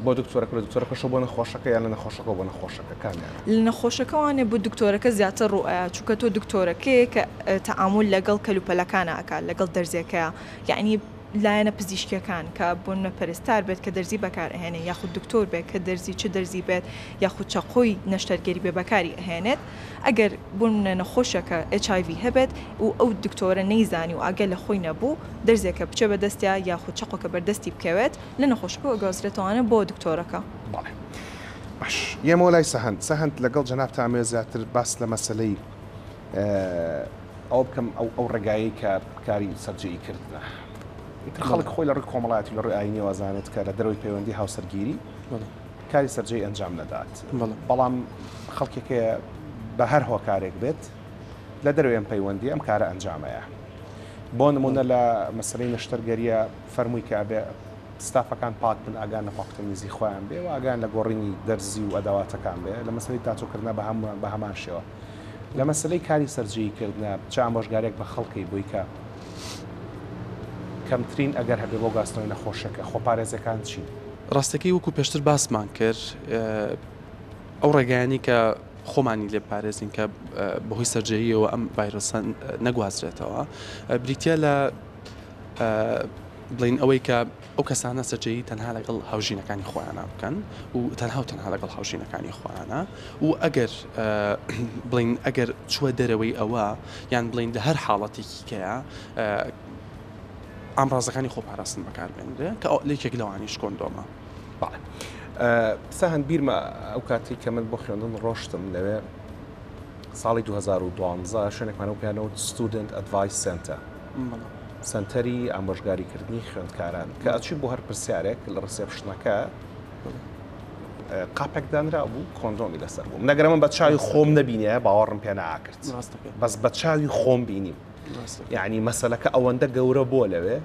بۆ دکتۆرەکە دکتۆرەکەش بۆ نەخۆشەکە یان لە نەخۆشەکە بۆ نەخۆشەکە کامیان لە نەخۆشەکەوانێ بۆ دکتۆرەکە زیاتر ڕوئایە چونکە تۆ دکتۆرەکەی کە تەعامل لەگەڵ کەلوپەلەکانە ئەکات لەگەڵ دەرزیەکەیە یعنی لایەنە پزیشکیەکان کە بۆنە پەرستار بێت کە دەرزی بەکارهێنێ یاخود دکتۆر بێت کە دەرزی چه دەرزی بێت یاخود چەقۆی نەشتەرگەری بێ بەکاری ئەهێنێت ئەگەر بۆنە نەخۆشەکە HIV هەبێت و ئەو دکتۆرە نەیزانی و ئاگە لە خۆی نەبوو دەرزێکە بچێ بەدەستیا یاخود چەقۆکە بەردەستی بکەوێت لە نەخۆشەکە ئەگازرێتەوەوانە بۆ دکتۆرەکە باش یەمە لای سەهەند لەگەڵ جەناب تامێ زیاتر باس لە مەسەلەی ئەو بکەم ئەو ڕێگایی کە کاری سەرجەیی کردنە خەڵک خۆی لە ڕووی کۆمەڵایەتی لە ڕووی ئاینی وازانێت کە لە دەرەوەی پەیوەندی هاوسەرگیری کاری سەرجەی ئەنجام نەدات بەڵام خەڵکێکە بە هەر هۆکارێک بێت لە دەروێ ئەم پەیوەندی ئەم کارە ئەنجامەیە بۆ نمونە لە مەسەلەی نەشتەرگەریە فەرمووی کە ئەبێ ستافەکان پاک بن ئاگان لە پاکتەمیزی خۆیان بێ و ئاگان لە گۆڕینی دەرزی و ئەداواتەکان بێ لە مەسەلەی تاتۆکردنە بە هەمان شێوە لە مەسەلەی کاری سەرجەییکردنە چ ئامۆژگارێک بە خەڵکی بووی کە کەمترین ئەگەر هەبێ بۆ گاستنەوەی نەخۆشەکە خۆپارێزەکان چی؟ ڕاستەکەی وەکو پێشتر باسمان کرد ئەو ڕێگەیانی کە خۆمانی لێ پارێزین کە بەهۆی سەرجەییەوە ئەم ڤایرۆسە نەگوازرێتەوە بریتە لە بڵین ئەوەی کە ئەو کەسانە سەرجەیی تەنها لەگەڵ هاوژینەکانی خۆیانە بکەن و تەنها لەگەڵ هاوژینەکانی خۆیانە و ئەگەر بڵین ئەگەر چووە دەرەوەی ئەوە یان بڵین لە هەر حاڵەتێکی کەیە ئامڕازەکانی خۆپاراستن بەکاربێنرێ کە لێکێک لەوانیش کۆندۆمە سەهەند بیرمە ئەو کاتی کە من بۆ خوێندن ڕۆشتم لەوێ ساڵی 2012 شوێنێکمانە پیانەوە ستودنت ئەدڤایس سنتەر سنتەری ئامۆژگاریکردنی خوێندکاران کە ئەچی بۆ هەر پرسیارێک لە ڕسێپشنەکە قاپێکدانرا بوو کۆندۆمی لەسەر بوو نەگەرە من بە چاوی خۆم نەبینێ باوەڕم پێ ناکرد بەس بە چاوی خۆم بینیم یعنی مەسەلەکە ئەوەندە گەورە بۆ لەوێ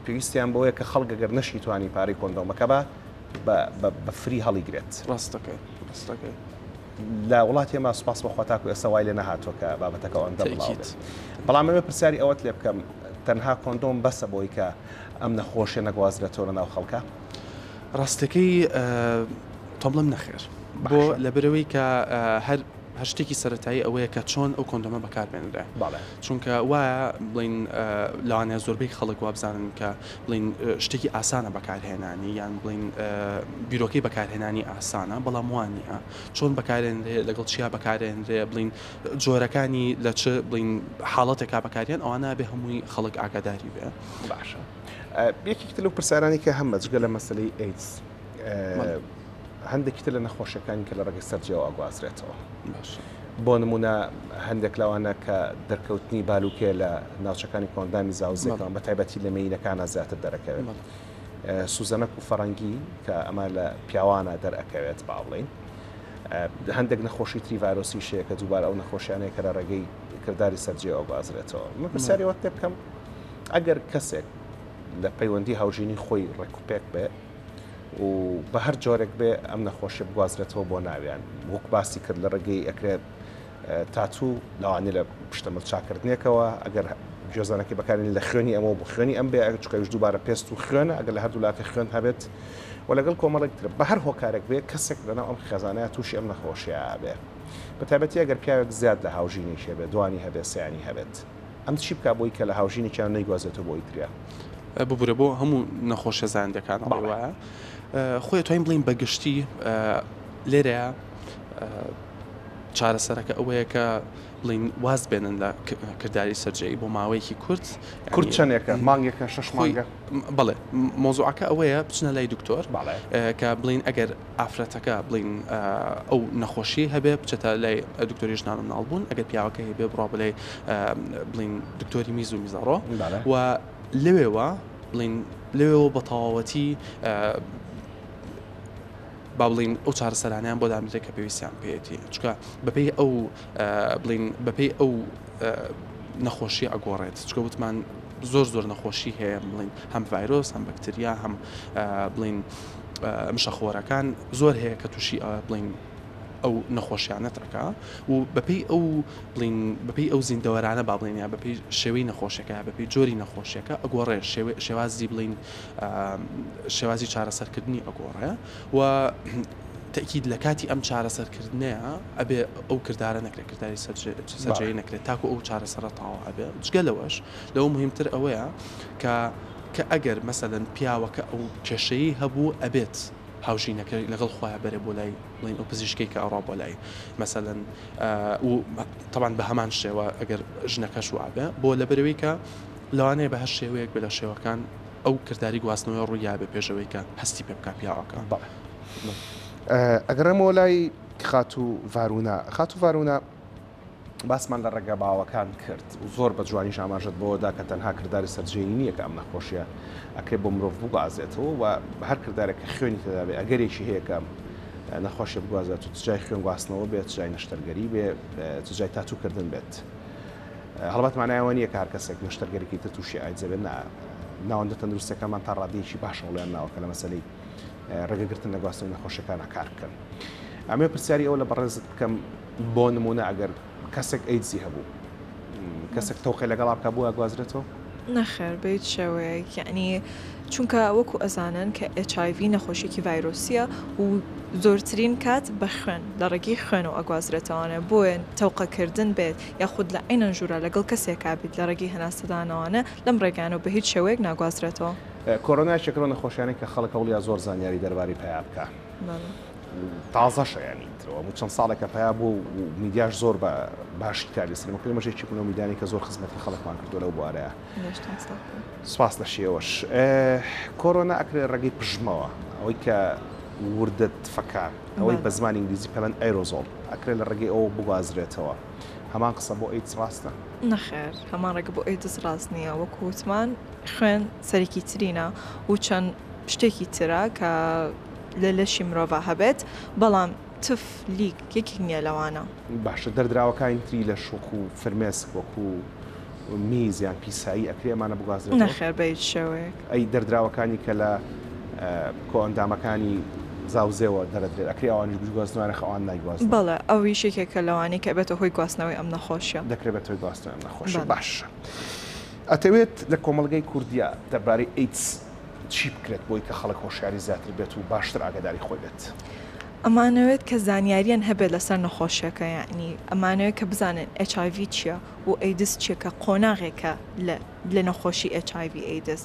پێویستیان بۆیە کە خەڵک گەر نەشی توانی پارەی کۆندۆمەکە بە فری هەڵیگرێت ڕاستەکەی لە وڵاتی ئێمە سوپاس بەخوا تاکو ئێستا وای لێ نەهاتووە کە بابەتەکە ئەوەندە بڵاوێت بەڵام ئەوێ پرسیاری ئەوەت لێ بکەم تەنها کۆندۆم بەسە بۆی کە ئەم نەخۆشیە نەگوازرێتەوە لە ناو خەڵکە ڕاستەکەی تۆم بڵم نەخێر بۆ لەبەرەوەی کە هەر شتێکی سەرەتایی ئەوەیە کە چۆن ئەو کۆندۆمە بەکاربێنرێ چونکە وایە بڵین لەوانەیە زۆربەی خەڵک وابزانن کە بڵین شتێکی ئاسانە بەکارهێنانی یان بڵین بیرۆکەی بەکارهێنانی ئاسانە بەڵام وانە چۆن بەکارێنرێ لەگەڵ چیا بەکارێنرێ بڵین جۆرەکانی لە چ بڵین حاڵەتێکا بەکاریان ئەوانە بێ هەمووی خەڵک ئاگاداری بێ باشە یەکێکتر لەو پرسیارانی کە هەم مەجگە لە مەسەلەی ئەیدز هەندێکی تر لە نەخۆشیەکانی کە لە ڕێگەی سەرجەوە ئاگوازرێتەوە بۆ نمونە هەندێک لەوانە کە دەرکەوتنی بالوکێ لە ناوچەکانی کۆندامی زاوزێکەوە بە تایبەتی لە مەینەکانە زیاتر دەرەکەوێت سوزەنەک و فەڕەنگی کە ئەمە لە پیاوانە دەرەکەوێت باڵین هەندێک نەخۆشی تری ڤایرۆسی شەیە کە دووبارە ئەو نەخۆشیانەیە کە لە ڕێگەی کردداری سەرجەوە ئاگوازرێتەوە من پرسیاریەوە تێ بکەم ئەگەر کەسێک لە پەیوەندی هاوژینی خۆی ڕێکوپێک بێ و بە هەر جۆرێک بێ ئەم نەخۆشی بگوازرێتەوە بۆ ناویان وەک باسی کرد لە ڕێگەی ئەکرێت تاتوو لەوانێ لە پشتەمەل چاکردنێکەوە ئەگەر جۆزانەکە بەکارین لە خوێنی ئەمە بۆ خوێنی ئەم بێ چکەوش دووبارە پێست و خوێنە ئەگەر لە هەردوو لاکە خوێن هەبێت و لەگەڵ کۆمەڵێکتر بە هەر هۆکارێک بێ کەسێک لەناو ئەم خێزانەیە تووشی ئەم نەخۆشیە بێ بە تایبەتی ئەگەر پیاوێک زیاد لە هاوژینی شێ بێ دوانی هەبێ سیانی هەبێت ئەم چی بکە بۆی کە لە هاوژینێکیان نەیگوازێتەوە بۆی تریا ببوورە بۆ هەموو نەخۆشیە زاندەکان وایە خۆی توانین بڵین بەگشتی لێرەیە چارەسەرەکە ئەوەیە کە بڵین واز بێنن لە کردداری سەررجەی بۆ ماوەیەکی کورت چەندێکە مانگێکە 6 مانگە بڵێ مۆزوعەکە ئەوەیە بچنە لای دکتۆر کە بڵین ئەگەر ئافرەتەکە بڵین ئەو نەخۆشی هەبێ بچێتە لای دکتۆری ژنان و مناڵبوون ئەگەر پیاوەکە هەبێ بڕۆ بڵێ بڵین دکتۆری میز و میزەڕۆ و لەوێوە بڵین لەوێەوە بە تەواوەتی با بڵین ئەو چارەسەرانیان بۆ دامێت کە پێویستیان پێێتی چکە بەپێی ئەو بڵین بەپێی ئەو نەخۆشی ئەگۆڕێت چکە وتمان زۆر نەخۆشی هەیە بڵین هەم ڤایرۆس هەم بەکتریا هەم بڵین مشەخۆرەکان زۆر هەیە کە تووشی بڵین ئەو نەخۆشیانەتەکە و بەپێی ئەو بڵین بەپێی ئەو زیندەوەرانە با بڵین یا بەپێی شێوەی نەخۆشیەکە بەپێی جۆری نەخۆشیەکە ئەگۆڕێ شێوازی بڵین شێوازی چارەسەرکردنی ئەگۆڕێ و تەکید لە کاتی ئەم چارەسەرکردنەیە ئەبێ ئەو کردارە نەکرێت کردداری سەررجەی نەکرێت تاکو ئەو چارەسەرە تاوا ئەبێ جگە لەوەش لەوە مهمتر ئەوەیە کە ئەگەر مەسەلەن پیاوەکە ئەو کێشەیی هەبوو ئەبێت هاوژینەکە لەگەڵ خۆیان بەرێ بۆ لای بڵین ئەو پزیشکەی کە ئەڕا بۆ لای مەسەلەن و تەبان بە هەمان شێوە ئەگەر ژنەکەش وابێ بۆ لە بەرەوەی کە لەوانەیە بە هەر شێوەیەک بێ لە شێوەکان ئەو کردداری گواستنەوەی ڕوویا بێ پێشەوەی کە هەستی پێ بکە پیاوەکە ئەگەرەمەوە لای خات و ڤارونە باسمان لە ڕێگە باوەکان کرد و زۆر بە جوانی ئاماژەت بۆدا کە تەنها کردداری سەررجەی نییە کە ئەم نەخۆشیە ئەکرێت بۆ مرۆڤ بگوازێتەوە و هەر کردارێکە خوێنی تێدا بێ ئەگەرێکی هەیە کە نەخۆشیە بگوازێت و تجای خوێن گواستنەوە بێت تجای نەشتەرگەری بێ تجای تاتووکردن بێت هەڵبەت مانایەوە نییە کە هەر کەسێک نەشتەرگەریکی تر تووشی ئایدزە بێت ناوەندە تەندروستەکەمان تا ڕادەیەکی باشە وڵیان ناوەکە لە مەسەلەی ڕێگەگرتن لە گواستنەوەی نەخۆشیەکانە کار بکەن ئەمێ پرسیاری ئەو لە بەڕێزت بکەم بۆ نمونە ئەگەر کەسێک ئەیدزی هەبوو کەسێک تەوقی لەگەڵا بکە بووە گوازرێتەوە نەخێر بێت شێوەیەک یعنی چونکە وەکو ئەزانن کە HIV نەخۆشیێکی ڤایرۆسیە و زۆرترین کات بە خوێن لە ڕێگەی خوێنەوە ئەگوازرێتەوەە بۆیە تەوقەکردن بێت یاخود لە ئەینەن ژوورە لەگەڵ کەسێکا بیت لە ڕێگەی هەناسەدانەوەە لەم ڕێگانەوە بە هیچ شێوەیەک ناگوازرێتەوە کۆرۆنا شکرۆ نەخۆشیانێک کە خەڵک هەوڵیا زۆر زانیاری دەرباری پیا بکە تازەشە ینی ترەوە چەند ساڵێکە پیا بوو و میدیاش زۆر بە باشی کاری سینەمەکەی مەژێکی بوون و میدانی کە زۆر خزمەتی خەڵکمان کردو لەو بوارەیە سوپاس لە شێوەش کۆرۆنا ئەکرێت ڕێگەی پژمەوە ئەوەی کە وردە تفەکان ئەوەی بە زمانی ئینگلیزی پێڵەن ئەیرۆزۆڵ ئەکرێت لە ڕێگەی ئەوە بگوازرێتەوە هەمان قسە بۆ ئەیدز ڕاستە نەخێر هەمان ڕێگە بۆ ئەیدز ڕاست نییە وەکو وتمان خوێن سەرێکی ترینە و چەند شتێکی ترە کە لە لەشی مرۆڤ هەبێت بەڵام تف لیگ یەکی نییە لەوانە باشە دەردراوەکانی تری لە شوق و فرمێسک وەکو میزیان پیسایی ئەکرێمانە بگوازرێت نەخێر بەیت شێوەیەک ئەی دەردراوەکانی کە لە کۆئەندامەکانی زاوزێەوە دەرەدرێت ئەکری ئەوانی گواستنوانە خەوان نایگوازن بەڵێ ئەوی شێکێکە لەوانی کە بێتە هۆی گواستنەوەی ئەم نەخۆشیە دەکرێت هۆی گواستنەوەی ئەم نەخۆشە باش ئەتەوێت لە کۆمەڵگەی کوردیا دەربارەی ئەیدز چی بکرێت بۆی کە خەڵک هۆشیاری زیاتر بێت و باشتر ئاگاداری خۆی بێت ئەمانەوێت کە زانیاریان هەبێت لەسەر نەخۆشیەکە یعنی ئەمانەوێت کە بزانن HIV چییە و ئەیدز چیە کە قۆناغێکە لە نەخۆشی HIV ئەیدز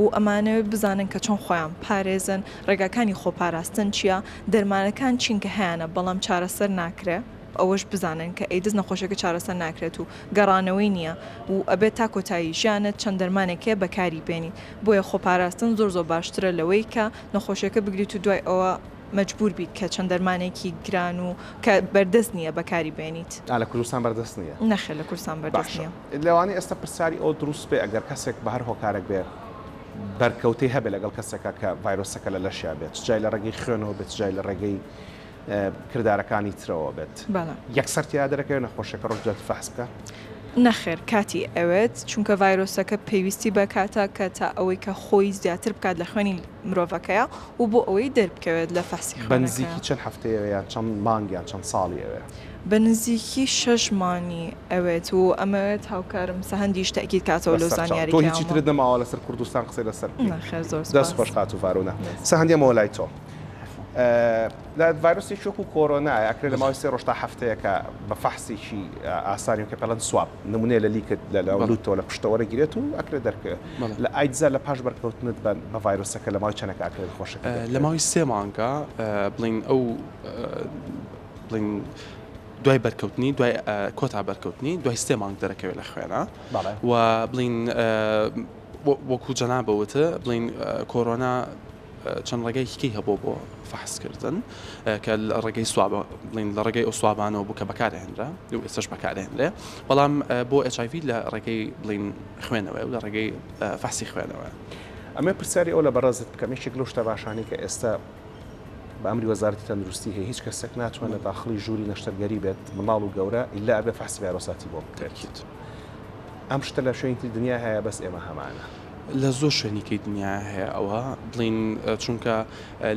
و ئەمانەوێت بزانن کە چۆن خۆیان پارێزن ڕێگاکانی خۆپاراستن چییە دەرمانەکان چینکە هەیەە بەڵام چارەسەر ناکرێ ئەوەش بزانن کە ئەیدز نەخۆشیەکە چارەسەر ناکرێت و گەڕانەوەی نییە و ئەبێت تا کۆتایی ژیانت چەند دەرمانێکێ بەکاری بێنی بۆیە خۆپاراستن زۆر باشترە لەوەی کە نەخۆشیەکە بگریت و دوای ئەوە مەجبور بیت کە چەند دەرمانێکی گران و کە بەردەست نییە بەکاری بێنیت لە کوردستان بەردەست نییە نەخێر لە کوردستان بەردەست نییە لەوانەیە ئێستا پرسیاری ئەو دروست بێ ئەگەر کەسێک بە هەر هۆکارێک بێ بەرکەوتەی هەبێ لەگەڵ کەسێکە کە ڤایرۆسەکە لە لەشیا بێت جای لە ڕێگەی خوێنەوە بێت جای لە ڕێگەی کردارەکانی ترەوە بێت یەکسەرتیا دەرەکەوێت نەخۆشیەکە ڕۆژدات فەحس بکە نەخێر کاتی ئەوێت چونکە ڤایرۆسەکە پێویستی بەکاتە کە تا ئەوەی کە خۆی زیاتر بکات لە خوێنی مرۆڤەکەیە و بۆ ئەوەی دەربکەوێت لە فەحسی بەنزیکی چەند هەفتەیە یان چەند مانگیان چەند ساڵیەوە بە نزیکی 6 مانی ئەوێت و ئەمەوێت هاوکارم سەهەندیش تەکید کاتەوە لەو زانیاری تۆ هیچی ترت نەماوە لەسەر کوردستان قسەی لەسەر خێر زۆر دەست خۆش قات و فارونە سەهەندیەمەوە لای تۆ لە ڤایرۆسی شوک و کۆرۆنا ئەکرێت لە ماوەی 3 ڕۆژ تا هەفتەیەکە بە فەحسێکی ئاسانی کە پێڵەن سواب نمونێ لە لیکت لە لوتەوە لە پشتەوەرە گیرێت و ئەکرێت دەرکەوێت لە ئایدزە لە پاش بەرکەوتنت بە ڤایرۆسەکە لە ماوەی چەندێک ئاکرێت خۆشەکە لە ماوەی 3 مانگە بڵین ئەو بڵین دوای بەرکەوتنی دوای کۆتا بەرکەوتنی دوای 3 مانگ دەرەکەوێت لە خوێنە و بڵین وەکو جەنابەوتە بڵین کۆرۆنا چەند ڕێگەی هیچی هەبوو بۆ فەحسکردن کە ڕێگەی سوابە بڵین لە ڕێگەی ئەو سوابانەوە بوو کە بەکارهێنرا و ئێستش بەکارهێنرێ بەڵام بۆ HIV لە ڕێگەی بڵین خوێنەوە و لە ڕێگەی فەحسی خوێنەوە ئەمە پرسیاری ئەو لە بەڕێزت بکەم یەکێک لەو شتە باشانی کە ئێستا بە ئەمری وەزارەتی تەندروستی هەیە هیچ کەسێک ناتوانێت داخڵی ژووری نەشتەرگەری بێت منداڵ و گەورە ئیلا ئەبێ فەحسی ڤایرۆساتی بۆ بکرێت ئەم شتە لە شوێنی دنیا هەیە بەس ئێمە هەمانە لە زۆر شوێنیکەی دنیا هەیە ئەوە بڵین چونکە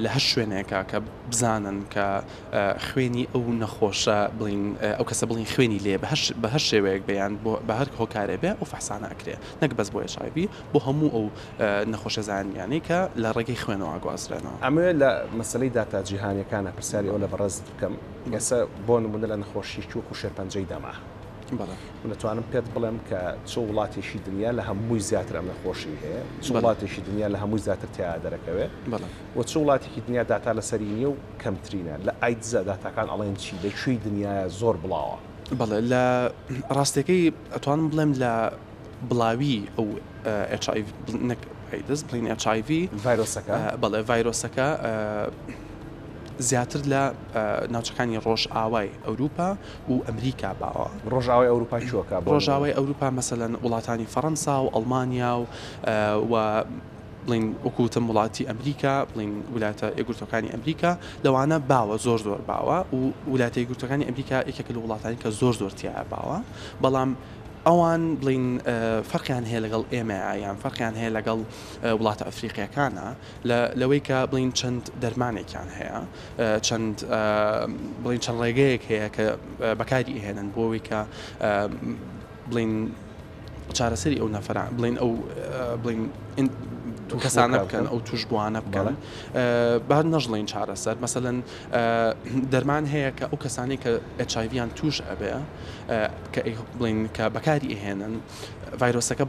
لە هەر شوێنێکە کە بزانن کە خوێنی ئەو نەخۆشە بڵین ئەو کەسە بڵین خوێنی لێ بە هەر شێوەیەک بەیان بە هەر هۆکارێ بێ ئەو فەحسانە ئەکرێ نەک بەس بۆ HIV بۆ هەموو ئەو نەخۆشە زانیانەی کە لە ڕێگەی خوێنەوە ئاگوازرێنەوە ئەمە لە مەسەلەی داتا جیهانیەکانە پرسیاری ئەو لە بەڕێز بکەم ئێستا بۆ نمونە لە نەخۆشی وەکو شێرپەنجەی دەما دەتوانم پێت بڵێم کە چ وڵاتێکی دنیا لە هەمووی زیاتر ئەم نەخۆشی هەیە چ وڵاتێکی دنیا لە هەمووی زیاتر تیا دەرەکەوێت و چ وڵاتێکی دنیا داتا لەسەری نیە و کەمترینە لە ئایدزە داتاکان ئەڵێن چی لەکوێی دنیاە زۆر بڵاوە بەڵێ لە ڕاستەکەی ئەتوانم بڵێم لە بڵاوی ئەو HIV ئەیدز بڵین HIV ڤایرۆسەکە بەڵێ ڤایرۆسەکە زیاتر لە ناوچەکانی ڕۆژ ئاوای ئەوروپا و ئەمریکا باوە ڕۆژاوای ئەوروپا چووەکە ڕۆژاوای ئەوروپا مەسەلەن وڵاتانی فەڕەنسا و ئەڵمانیا و بڵین وەکوتم وڵاتی ئەمریکا بڵین ویلایەتە یەکگرتوەکانی ئەمریکا لەوانە باوە زۆر باوە و ویلایەتە یەکگرتوەکانی ئەمریکا یەکێک لە وڵاتانی کە زۆر تایە باوە بەڵام ئەوان بڵین فەرقیان هەیە لەگەڵ ئێمە یان فەرقیان هەیە لەگەڵ وڵاتە ئەفریقیەکانە لەوەی کە بڵین چەند دەرمانێکیان هەیە چەند بڵین چەند ڕێگەیەک هەیە کە بەکاری هێنن بۆەوەی کە بڵین چارەسەری ئەو نەفران بڵین ئەو بڵین کەسانە بکەن ئەو توشبوانە بکەن با نەژڵین چارەسەر مەسەلەن دەرمان هەیە کە ئەو کەسانی کە HIVیان توش ئەبێ کە بڵین کە بەکاری ئێهێنن ڤایرۆسەکە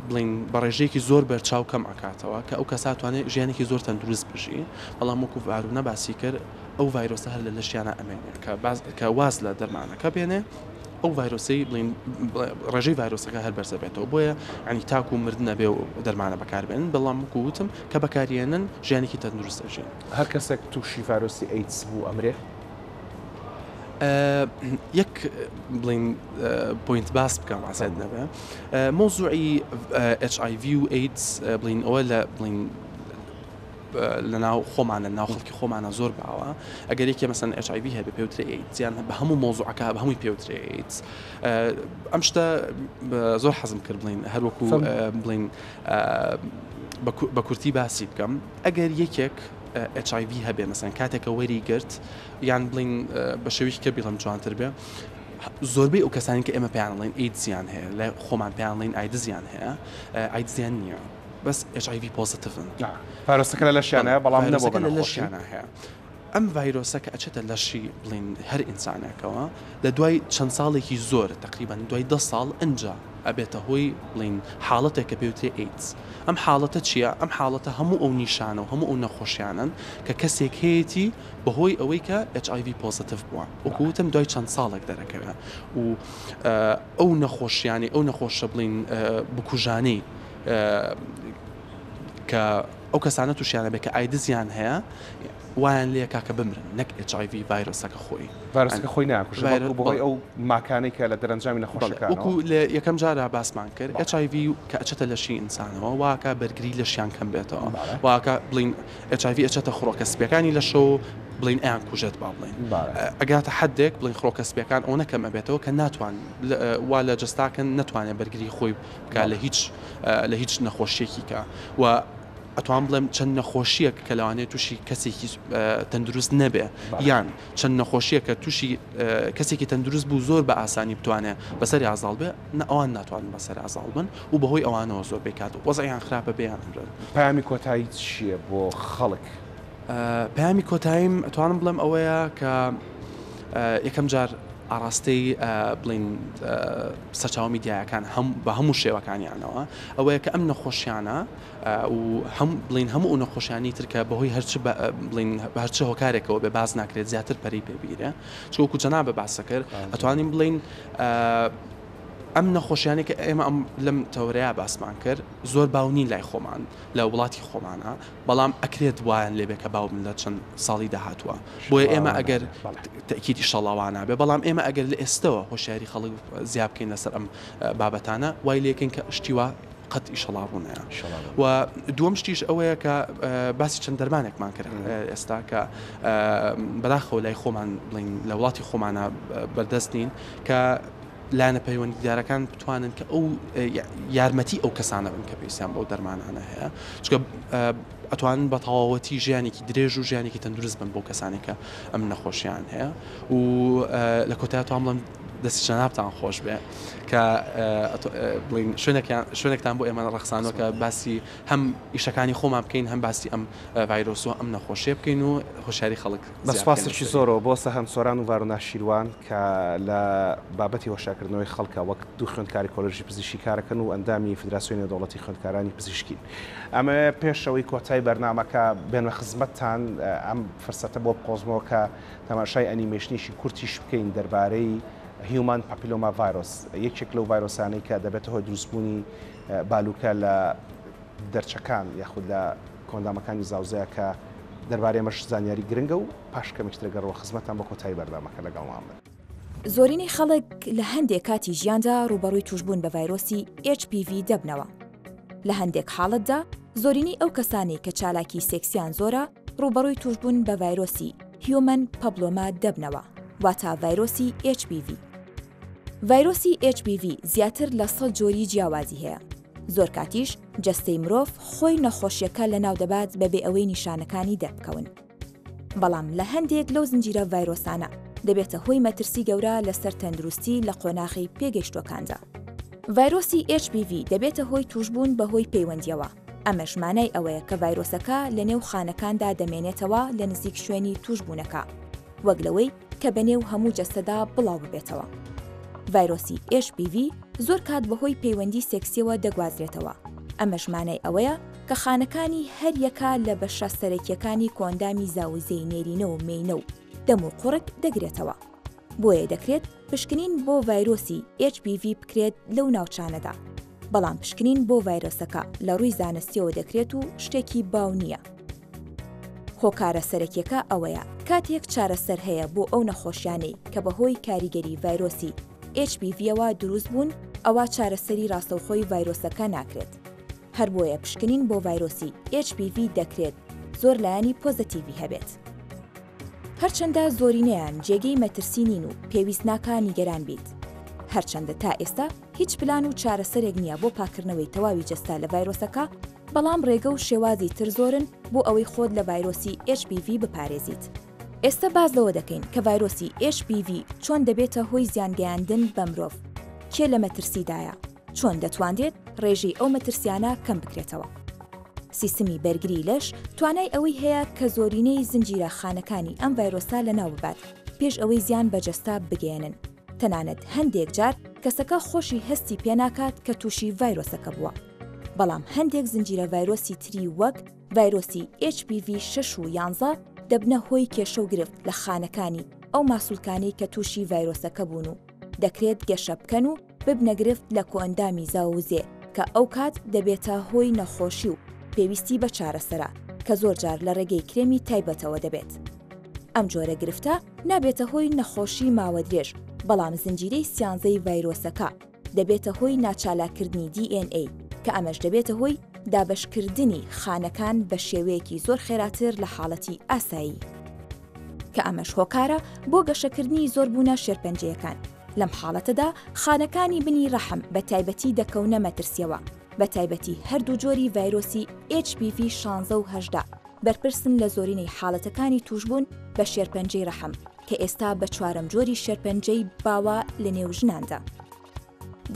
بڵین بە ڕێژەیەکی زۆر بەرچاو کەم ئەکاتەوە کە ئەو کەساتوانێت ژیانێکی زۆر تەندروست بژی بەڵام وەکو ڤارونە باسی کرد ئەو ڤایرۆسە هەر لە لەشیانە ئەمێنێ کە واز لە دەرمانەکە بێنێ ئەو ڤایرۆسی بڵین ڕێژەی ڤایرۆسەکە هەر بەرزە بێتەوە بۆیە ینی تاکو مردنە بێ و دەرمانە بەکاربێنن بەڵام وەکووتم کە بەکارێنن ژیانێکی تەندروست دەژین هەر کەسێک تووشی ڤایرۆسی ئەیدز بوو ئەمرێ یەک بڵین پوینت باس بکەم ئاساد نەبێ مۆزوعی HIV و ئەیدز بڵین ئەوە لە بڵین لە ناو خۆمانە ناو خەڵکی خۆمانە زۆر باوە ئەگەر یەکێ مەسەن HIV هەیە بە پێوترێ ئەیدز یان بە هەموو مۆزوعەکە بە هەمووی پێوترێ ئەیدز ئەم شتە زۆر حەزم کرد بڵین هەروەکو بڵین بە کورتی باسی بکەم ئەگەر یەکێک HIV هەبێ مەسەن کاتێکە وەری گرت یان بڵین بە شێوەیەکی کە بیڵم جوانتر بێ زۆربەی ئەو کەسانی کە ئێمە پێیانڵین ئەیدزیان هەیە لە خۆمان پێیانڵین ئایدزیان هەیە ئایدزیان نییە بەس HIV پۆزتیڤن ڤایرۆسەکە لە لەشیانە بەڵام نەبوو لە لەشیانە هەیە ئەم ڤایرۆسەکە ئەچێتە لەشی بڵین هەر ئینسانێکەوە لە دوای چەند ساڵێکی زۆر تقریبان دوای 10 ساڵ ئەنجا ئەبێتە هۆی بڵین حاڵەتێک کە پێوترێ ئەیدز ئەم حاڵەتە چییە؟ ئەم حاڵەتە هەموو ئەو نیشانە و هەموو ئەو نەخۆشیانن کە کەسێک هەیەی بەهۆی ئەوەی کە HIV پۆزتیڤ بووە وەکووتم دوای چەند ساڵێک دەرەکەوێت و ئەو نەخۆشیانی ئەو نەخۆشە بڵین بکوژانەی کە ئەو کەسانە تووشیانە بێ کە ئایدزیان هەیە وایان لێ کاکە بمرن نەک HIV ڤایرۆسەکە خۆی ڤایرۆسەکە خۆی ناکوژێت بۆی ئەو ماکانەی کە لە دەرەنجامی نەخۆشەکان وەکو لە یەکەم جارە باسمان کرد HIV کە ئەچێتە لەشی ئینسانەوە واکە بەرگری لەشیان کەم بێتەوە واکە بڵین HIV ئەچێتە خڕۆکە سپیەکانی لەشەوە بڵین ئەیان کوژێت با بڵین ئەگاتە حدێک بڵین خڕۆکە سپیەکان ئەو نەکەم ئەبێتەوە کە ناتوان وا لە جستاکەن نتوانێت بەرگری خۆی بکە لە هیچ نەخۆشیێکی کە و ئەتوان بڵێم چەند نەخۆشیەک کە لەوانێت تووشی کەسێکی تەندروست نەبێ یان چەند نەخۆشیە کە تووشی کەسێکی تەندروست بوو زۆر بە ئاسانی بتوانێت بەسەری ئازاڵ بێ ئەوان ناتوانن بەسەر ئازاڵ بن و بەهۆی ئەوانەوە زۆر بێکات و وەزعیان خراپە بێیان پامی کۆتایی چییە بۆ خەڵک؟ پامی کۆتاییم ئەتوانم بڵێم ئەوەیە کە یەکەم جار ئاراستەی بڵین سەرچاو میدیایەکان بە هەموو شێوەکانیانەوە ئەوەیە کە ئەم نەخۆشیانە و بڵین هەموو نەخۆشیانی ترکە بەهۆی هەرچ هۆکارێکەوە بێ باز ناکرێت زیاتر پەری پێبیرە چۆکو جەنابە باسە کرد ئەتوانین بڵین ئەم نەخۆشیانی کە ئێمە ئەم لەم تەورەیە باسمان کرد زۆر باونی لای خۆمان لە وڵاتی خۆمانە بەڵام ئەکرێت وایان لێبێ کە باو من لە چەند ساڵی داهاتووە بۆیە ئێمە ئەگەر تەکیدی شەڵاوانە بێ بەڵام ئێمە ئەگەر لە ئێستەوە هۆشیاری خەڵک زیاد بکەین لەسەر ئەم بابەتانە وای لێکن کە شتیوە قەت ئیشەڵاوبوونەیە و دووەم شتیش ئەوەیە کە باسی چەند دەرمانێکمان کرد ئێستا کە بەداخەوە لای خۆمان بڵین لە وڵاتی خۆمانە بەردەستین کە لاەنە پەیوەندیدارەکان بتوانن کە ئەو یارمەتی ئەو کەسانە بن کە پێویستیان بەو دەرمانانە هەیە چکە ئەتوانن بە تەواوەتی ژیانێکی درێژ و ژیانێکی تەندروست بن بۆ کەسانی کە ئەم نەخۆشییان هەیە و لە کۆتایی توان بڵم دەستی جەنابتان خۆش بێ کە شوێنێکتان بۆ ئێمە ڕەخسانەوە کە باسی هەم ئیشەکانی خۆمان بکەین هەم باسی ئەم ڤایرۆس و ئەم نەخۆشیە بکەین و هۆشیاری خەڵک بەسپاسێکی زۆرەوە بۆ سەهەم سۆران و ڤارۆنا شیروان کە لە بابەتی هۆشیارکردنەوەی خەڵکە وەک دوو خوێندکاری کۆلێژی پزیشکی کارەکەن و ئەندامی فیدراسیۆنی دەوڵەتی خوێندکارانی پزیشکین ئەمە پێشەوەی کۆتای بەرنامەکە بێنە خزمەتتان ئەم فرسەتە بۆ بقۆزمەوە کە تەماشای ئەنیمێشنیشی کورتیش بکەین دەربارەی هیومان پاپیلۆما ڤایرۆس یەکێک لەو ڤایرۆسانەی کە دەبێتە هۆی دروستبوونی بالوکە لە دەرچەکان یاخود لە کۆندامەکانی زاوزەیە کە دەربارەی ئەمەش زانیاری گرنگە و پاش کەمێکترگەڕەوە خزمەتان بە کۆتایی بەردامەکە لەگەڵمان بن. زۆرینەی خەڵک لە هەندێک کاتی ژیاندا ڕوبەڕووی توشبوون بە ڤایرۆسی HPV دەبنەوە. لە هەندێک حاڵەتدا زۆرینەی ئەو کەسانی کە چالاکی سێکسیان زۆرە ڕوبەڕووی توشبوون بە ڤایرۆسی هیومن پاپلۆما دەبنەوە واتە ڤایرۆسی HPV. ڤایرۆسی HPV زیاتر لە 100 جۆری جیاوازی هەیە. زۆر کاتیش جەستەی مرۆڤ خۆی نەخۆشیەکە لە ناو دەبات بەبێ ئەوەی نیشانەکانی دەربکەون. بەڵام لە هەندێک لەو زنجیرە ڤایرۆسانە دەبێتە هۆی مەترسی گەورە لەسەر تەندروستی لە قۆناغی پێگەیشتوەکاندا. ڤایرۆسی HPV دەبێتە هۆی توشبوون بەهۆی پەیوەندیەوە. ئەمەش مانای ئەوەیە کە ڤایرۆسەکە لە نێو خانەکاندا دەمێنێتەوە لە نزیک شوێنی توشبوونەکە وەک لەوەی کە بەنێو هەموو جەستەدا بڵاو ببێتەوە. ڤایرۆسی HPV زۆر کات بەهۆی پەیوەندی سێکسیەوە دەگوازرێتەوە. ئەمەش مانای ئەوەیە کە خانەکانی هەر یەکە لە بەشە سەرەکیەکانی کۆندامی زاوزەی نێرینە و مێینە و دەم و قوڕک دەگرێتەوە. بۆیە دەکرێت پشکنین بۆ ڤایرۆسی HPV بکرێت لەو ناوچانەدا. بەڵام پشکنین بۆ ڤایرۆسەکە لە ڕووی زانستیەوە دەکرێت و شتێکی باو نییە. هۆکارە سەرەکیەکە ئەوەیە کاتێک چارەسەر هەیە بۆ ئەو نەخۆشیانەی کە بەهۆی کاریگەری ڤایرۆسی HPV-ەوە دروست بوون ئەوە چارەسەری ڕاستەوخۆی ڤایرۆسەکە ناکرێت. هەر بۆیە پشکنین بۆ ڤایرۆسی HPV دەکرێت زۆر لایانی پۆزەتیڤی هەبێت. هەرچەندە زۆرینەیان جێگەی مەترسینین و پێویست ناکە نیگەران بیت. هەرچەندە تا ئێستا هیچ پلان و چارەسەرێک نییە بۆ پاکردنەوەی تەواوی جەستا لە ڤایرۆسەکە بەڵام ڕێگە و شێوازی تر زۆرن بۆ ئەوەی خۆت لە ڤایرۆسی HPV بپارێزیت. ئێستا باز لەوە دەکەین کە ڤایرۆسی HPV چۆن دەبێتە هۆی زیانگەیاندن بە مرۆڤ، کێ لە مەترسیدایە، چۆن دەتوانرێت ڕێژەی ئەو مەترسیانە کەم بکرێتەوە. سیستمی بەرگری لەش توانای ئەوەی هەیە کە زۆرینەی زنجیرە خانەکانی ئەم ڤایرۆسا لە ناو ببات پێش ئەوەی زیان بەجەستا بگەێنن. تەنانەت هەندێک جار کەسەکە خۆشی هەستی پێناکات کە تووشی ڤایرۆسەکە بووە. بەڵام هەندێک زنجیرە ڤایرۆسی تری وەک ڤایرۆسی HPV 6 و 11 دەبنە هۆی کێشە و گرفت لە خانەکانی ئەو ماسوولکانەی کە تووشی ڤایرۆسەکە بوون و دەکرێت گەشە بکەن و ببنە گرفت لە کۆئەندامی زاوزێ کە ئەو کات دەبێتە هۆی نەخۆشی و پێویستی بە چارەسەرە کە زۆر جار لە ڕێگەی کرێمی تایبەتەوە دەبێت. ئەم جۆرە گرفتە نابێتە هۆی نەخۆشی ماوە درێژ بەڵام زنجیرەی سیانزەی ڤایرۆسەکە دەبێتە هۆی ناچالاکردنی DNA کە ئەمەش دەبێتە هۆی دابەشکردنی خانەکان بە شێوەیەکی زۆر خێراتر لە حاڵەتی ئاسایی کە ئەمەش هۆکارە بۆ گەشەکردنی زۆربوونە شێرپەنجەیەکان. لەم حاڵەتەدا خانەکانی بنی ڕەحم بە تایبەتی دەکەونە مەترسیەوە بە تایبەتی هەردوو جۆری ڤایرۆسی HPV 16 و 18 بەرپرسن لە زۆرینەی حاڵەتەکانی توشبوون بە شێرپەنجەی ڕەحم کە ئێستا بە چوارەم جۆری شێرپەنجەی باوە لە نێو ژناندا.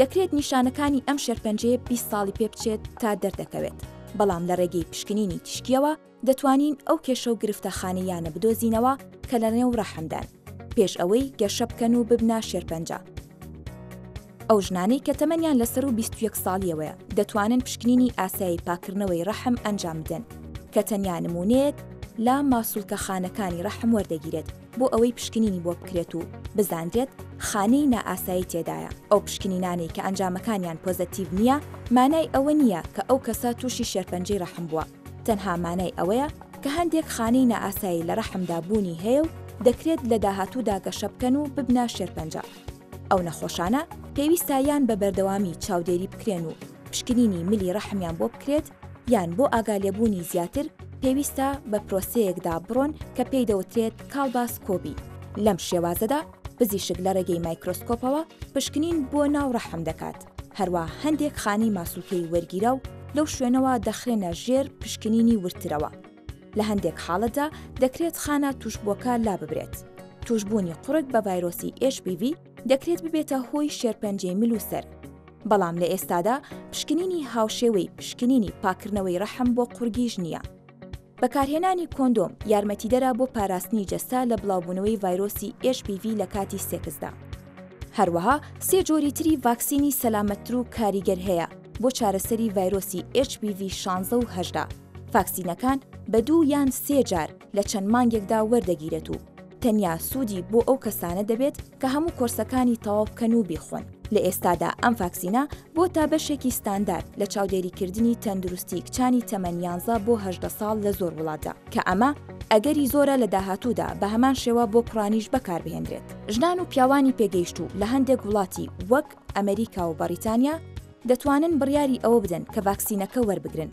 دەکرێت نیشانەکانی ئەم شێرپەنجەیە 20 ساڵی پێ بچێت تا دەردەکەوێت، بەڵام لە ڕێگەی پشکنینی تیشکیەوە دەتوانین ئەو کێشە و گرفتەخانەیانە بدۆزینەوە کە لە نێو ڕەحمدان پێش ئەوەی گەشە بکەن و ببنا شێرپەنجە. ئەو ژنانەی کە تەمەنیان لەسەر و 21 ساڵیەوەیە دەتوانن پشکنینی ئاسایی پاکردنەوەی ڕەحم ئەنجام بدەن کە تەنیا نمونەیەک لە ماسوولکەخانەکانی ڕەحم وەردەگیرێت بۆ ئەوەی پشکنینی بۆ بکرێت و بزانرێت خانەی نائاسایی تێدایە. ئەو پشکنینانەی کە ئەنجامەکانیان پۆزەتیڤ نییە مانای ئەوە نییە کە ئەو کەسە تووشی شێرپەنجەی ڕەحم بووە، تەنها مانای ئەوەیە کە هەندێک خانەی نائاسایی لە ڕەحمدا بوونی هەیە و دەکرێت لە داهاتوودا گەشە بکەن و ببنا شێرپەنجە. ئەو نەخۆشانە پێویستە یان بە بەردەوامی چاودێری بکرێن و پشکنینی ملی ڕەحمیان بۆ بکرێت یان بۆ ئاگالێبوونی زیاتر پێویستە بە پرۆسەیەکدا بڕۆن کە پێی دەوترێت کاڵباسکۆبی. لەم شێوازەدا پزیشک لە ڕێگەی مایکرۆسکۆپەوە پشکنین بۆ ناو ڕەحم دەکات. هەروە هەندێک خانی ماسوولکەی وەرگیرە و لەو شوێنەوە دەخرێنە ژێر پشکنینی ورترەوە. لە هەندێک حاڵەتدا دەکرێت خانە توشبووەکە لا ببرێت. توشبوونی قوڕک بە ڤایرۆسی HPV دەکرێت ببێتە هۆی شێرپەنجەی ملوسەر، بەڵام لە ئێستادا پشکنینی هاوشێوەی پشکنینی پاکردنەوەی ڕەحم بۆ قورگیش نییە. بەکارهێنانی کۆندۆم یارمەتیدەرە بۆ پاراستنی جەستا لە بڵاوبوونەوەی ڤایرۆسی HPV لە کاتی سێکسدا. هەروەها سێ جۆری تری ڤاکسینی سەلامەتتر و کاریگەر هەیە بۆ چارەسەری ڤایرۆسی HPV 16 و 18. ڤاکسینەکان بە 2 یان 3 جار لە چەند مانگێکدا وەردەگیرێت و تەنیا سوودی بۆ ئەو کەسانە دەبێت کە هەموو کۆرسەکانی تەواو بکەن و بیخۆن. لە ئێستادا ئەم ڤاکسینە بۆ تا بەشێکی ستاندارد لە چاودێریکردنی تەندروستی کچانی تەمەن 11 بۆ 18 ساڵ لە زۆر وڵاتدا کە ئەمە ئەگەری زۆرە لە داهاتوودا بە هەمان شێوە بۆ پڕانیش بەکاربهێنرێت. ژنان و پیاوانی پێگەیشت و لە هەندێک وڵاتی وەک ئەمریکا و بەریتانیا دەتوانن بڕیاری ئەوە بدەن کە ڤاکسینەکە وەربگرن.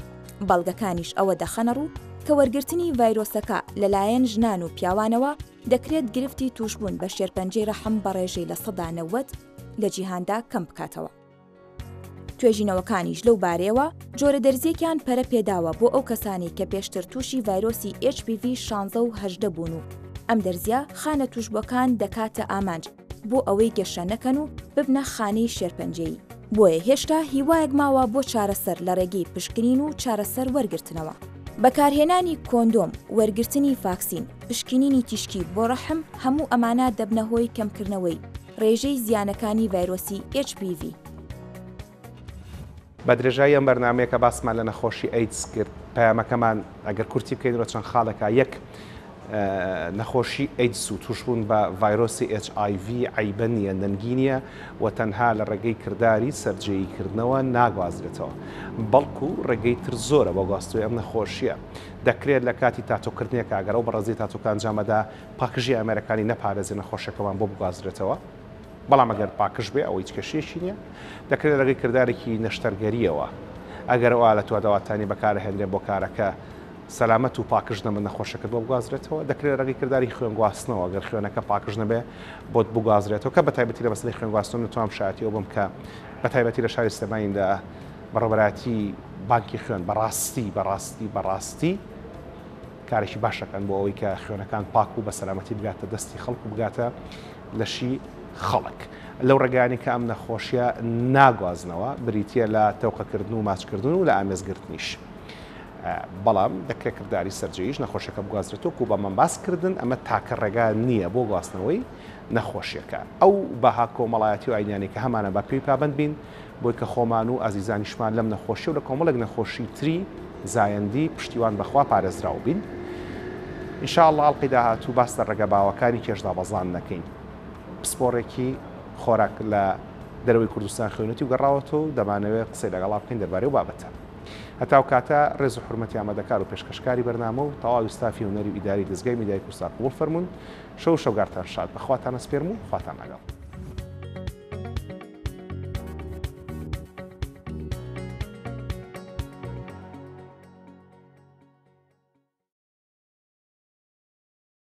بەڵگەکانیش ئەوە دەخەنە ڕوو کە وەرگرتنی ڤایرۆسەکە لەلایەن ژنان و پیاوانەوە دەکرێت گرفتی توشبوون بە شێرپەنجەی ڕەحم بە ڕێژەی لە 90 لە جیهاندا کەم بکاتەوە. توێژینەوەکانیش لەو بارەیەوە جۆرە دەرزیەکیان پەرە پێداوە بۆ ئەو کەسانی کە پێشتر تووشی ڤایرۆسی HPV 16 و 18 بوون و ئەم دەرزیە خانە توشبووەکان دەکاتە ئامانج بۆ ئەوەی گەشە نەکەن و ببنە خانەی شێرپەنجەیی. بۆیە هێشتا هیوایەک ماوە بۆ چارەسەر لە ڕێگەی پشکنین و چارەسەر وەرگرتنەوە. بەکارهێنانی کۆندۆم، وەرگرتنی ڤاکسین، پشکنینی تیشکی بۆ ڕەحم هەموو ئەمانە دەبنە هۆی کەمکردنەوەی ڕێژەی زیانەکانی ڤایرۆسی HPV. بە درێژایی ئەم بەرنامەیە کە باسمان لە نەخۆشی ئەیدز کرد، پەیامەکەمان ئەگەر کورتی بکەینەوە چەند خاڵێکە. یەک، نەخۆشی ئەیدز و توشبوون بە ڤایرۆسی HIV عیبە نیە، نەنگی نیە و تەنها لە ڕێگەی کردداری سەررجەییکردنەوە ناگوازرێتەوە، بەڵکو ڕێگەی تر زۆرە بۆ گواستوی ئەم نەخۆشیە. دەکرێت لە کاتی تاتۆکردنیەکە ئەگەر ئەو بەڕێزی تاتۆکان جامەدا پاکژی ئەمریکانی نەپارێزی نەخۆشەکەمان بۆ بگوازرێتەوە، بەڵام ئەگەر پاکش بێ ئەوەی کێشەیەکی نییە. دەکرێت ڕێگەی کردارێکی نەشتەرگەریەوە ئەگەر ئەوە لە تواداواتانی بەکارهێنرێت بۆ کارەکە سەلامەت و پاکژ نەمە نەخۆشەکەت بۆ بگوازرێتەوە. دەکرێت ڕێگەی کردداری خوێن گواستنەوە ئەگەر خوێنەکە پاکژ نەبێ بۆت بگوازرێتەوە، کە بەتایبەتی لە مەسلەی خوێن گواستن نتوانم شایەتیەوە بم کە بەتایبەتی لە شاری سلێمانیدا بەڕێوەبەرەتی بانکی خوێن بەڕاستی کارێکی باشەکەن بۆ ئەوەی کە خوێنەکان پاک و بە سەلامەتی بگاتە دەستی خەڵک و بگاتە لەشی خەڵک. لەو ڕێگانی کە ئەم نەخۆشیە ناگوازنەوە بریتە لە تەوقەکردن و ماچکردن و لە ئامێزگرتنیش. بەڵام دەکرێت کردداری سەررجەییش نەخۆشەکە بگوازرێتەوە و بە مەباسکردن ئەمە تاکە ڕێگا نییە بۆ گواستنەوەی نەخۆشیەکە. ئەو بەها کۆمەڵایەتی و ئاینیانی کە هەمانە بە پێی پابند بین بۆی کە خۆمان و ئازیزانیشمان لەم نەخۆشی و لە کۆمەڵێک نەخۆشی تری زایەندی پشتیوان بەخوا پارێزراو بین. ئینشاءڵڵا ئەڵقی داهاتوو باس لە ڕێگە باوەکانی کێشدا بەزان نەکەین. پسپۆڕێکی خۆراک لە دەرەوەی کوردستان خوێنەتی و گەڕاوەتەوە و دەمانەوێت قسەی لەگەڵا بکەین دەربارەی و بابەتە. هەتاو کاتە ڕێز و حورمەتی ئامادەکار و پێشکەشکاری بەرنامە و تەواوی ستافی هونەری و ئیداری دەستگای میدیای کورسان قبوڵ فەرموون. شەو شەوگارتان شاد، بەخواتان ئەسپێرم و خواتان لەگەڵ.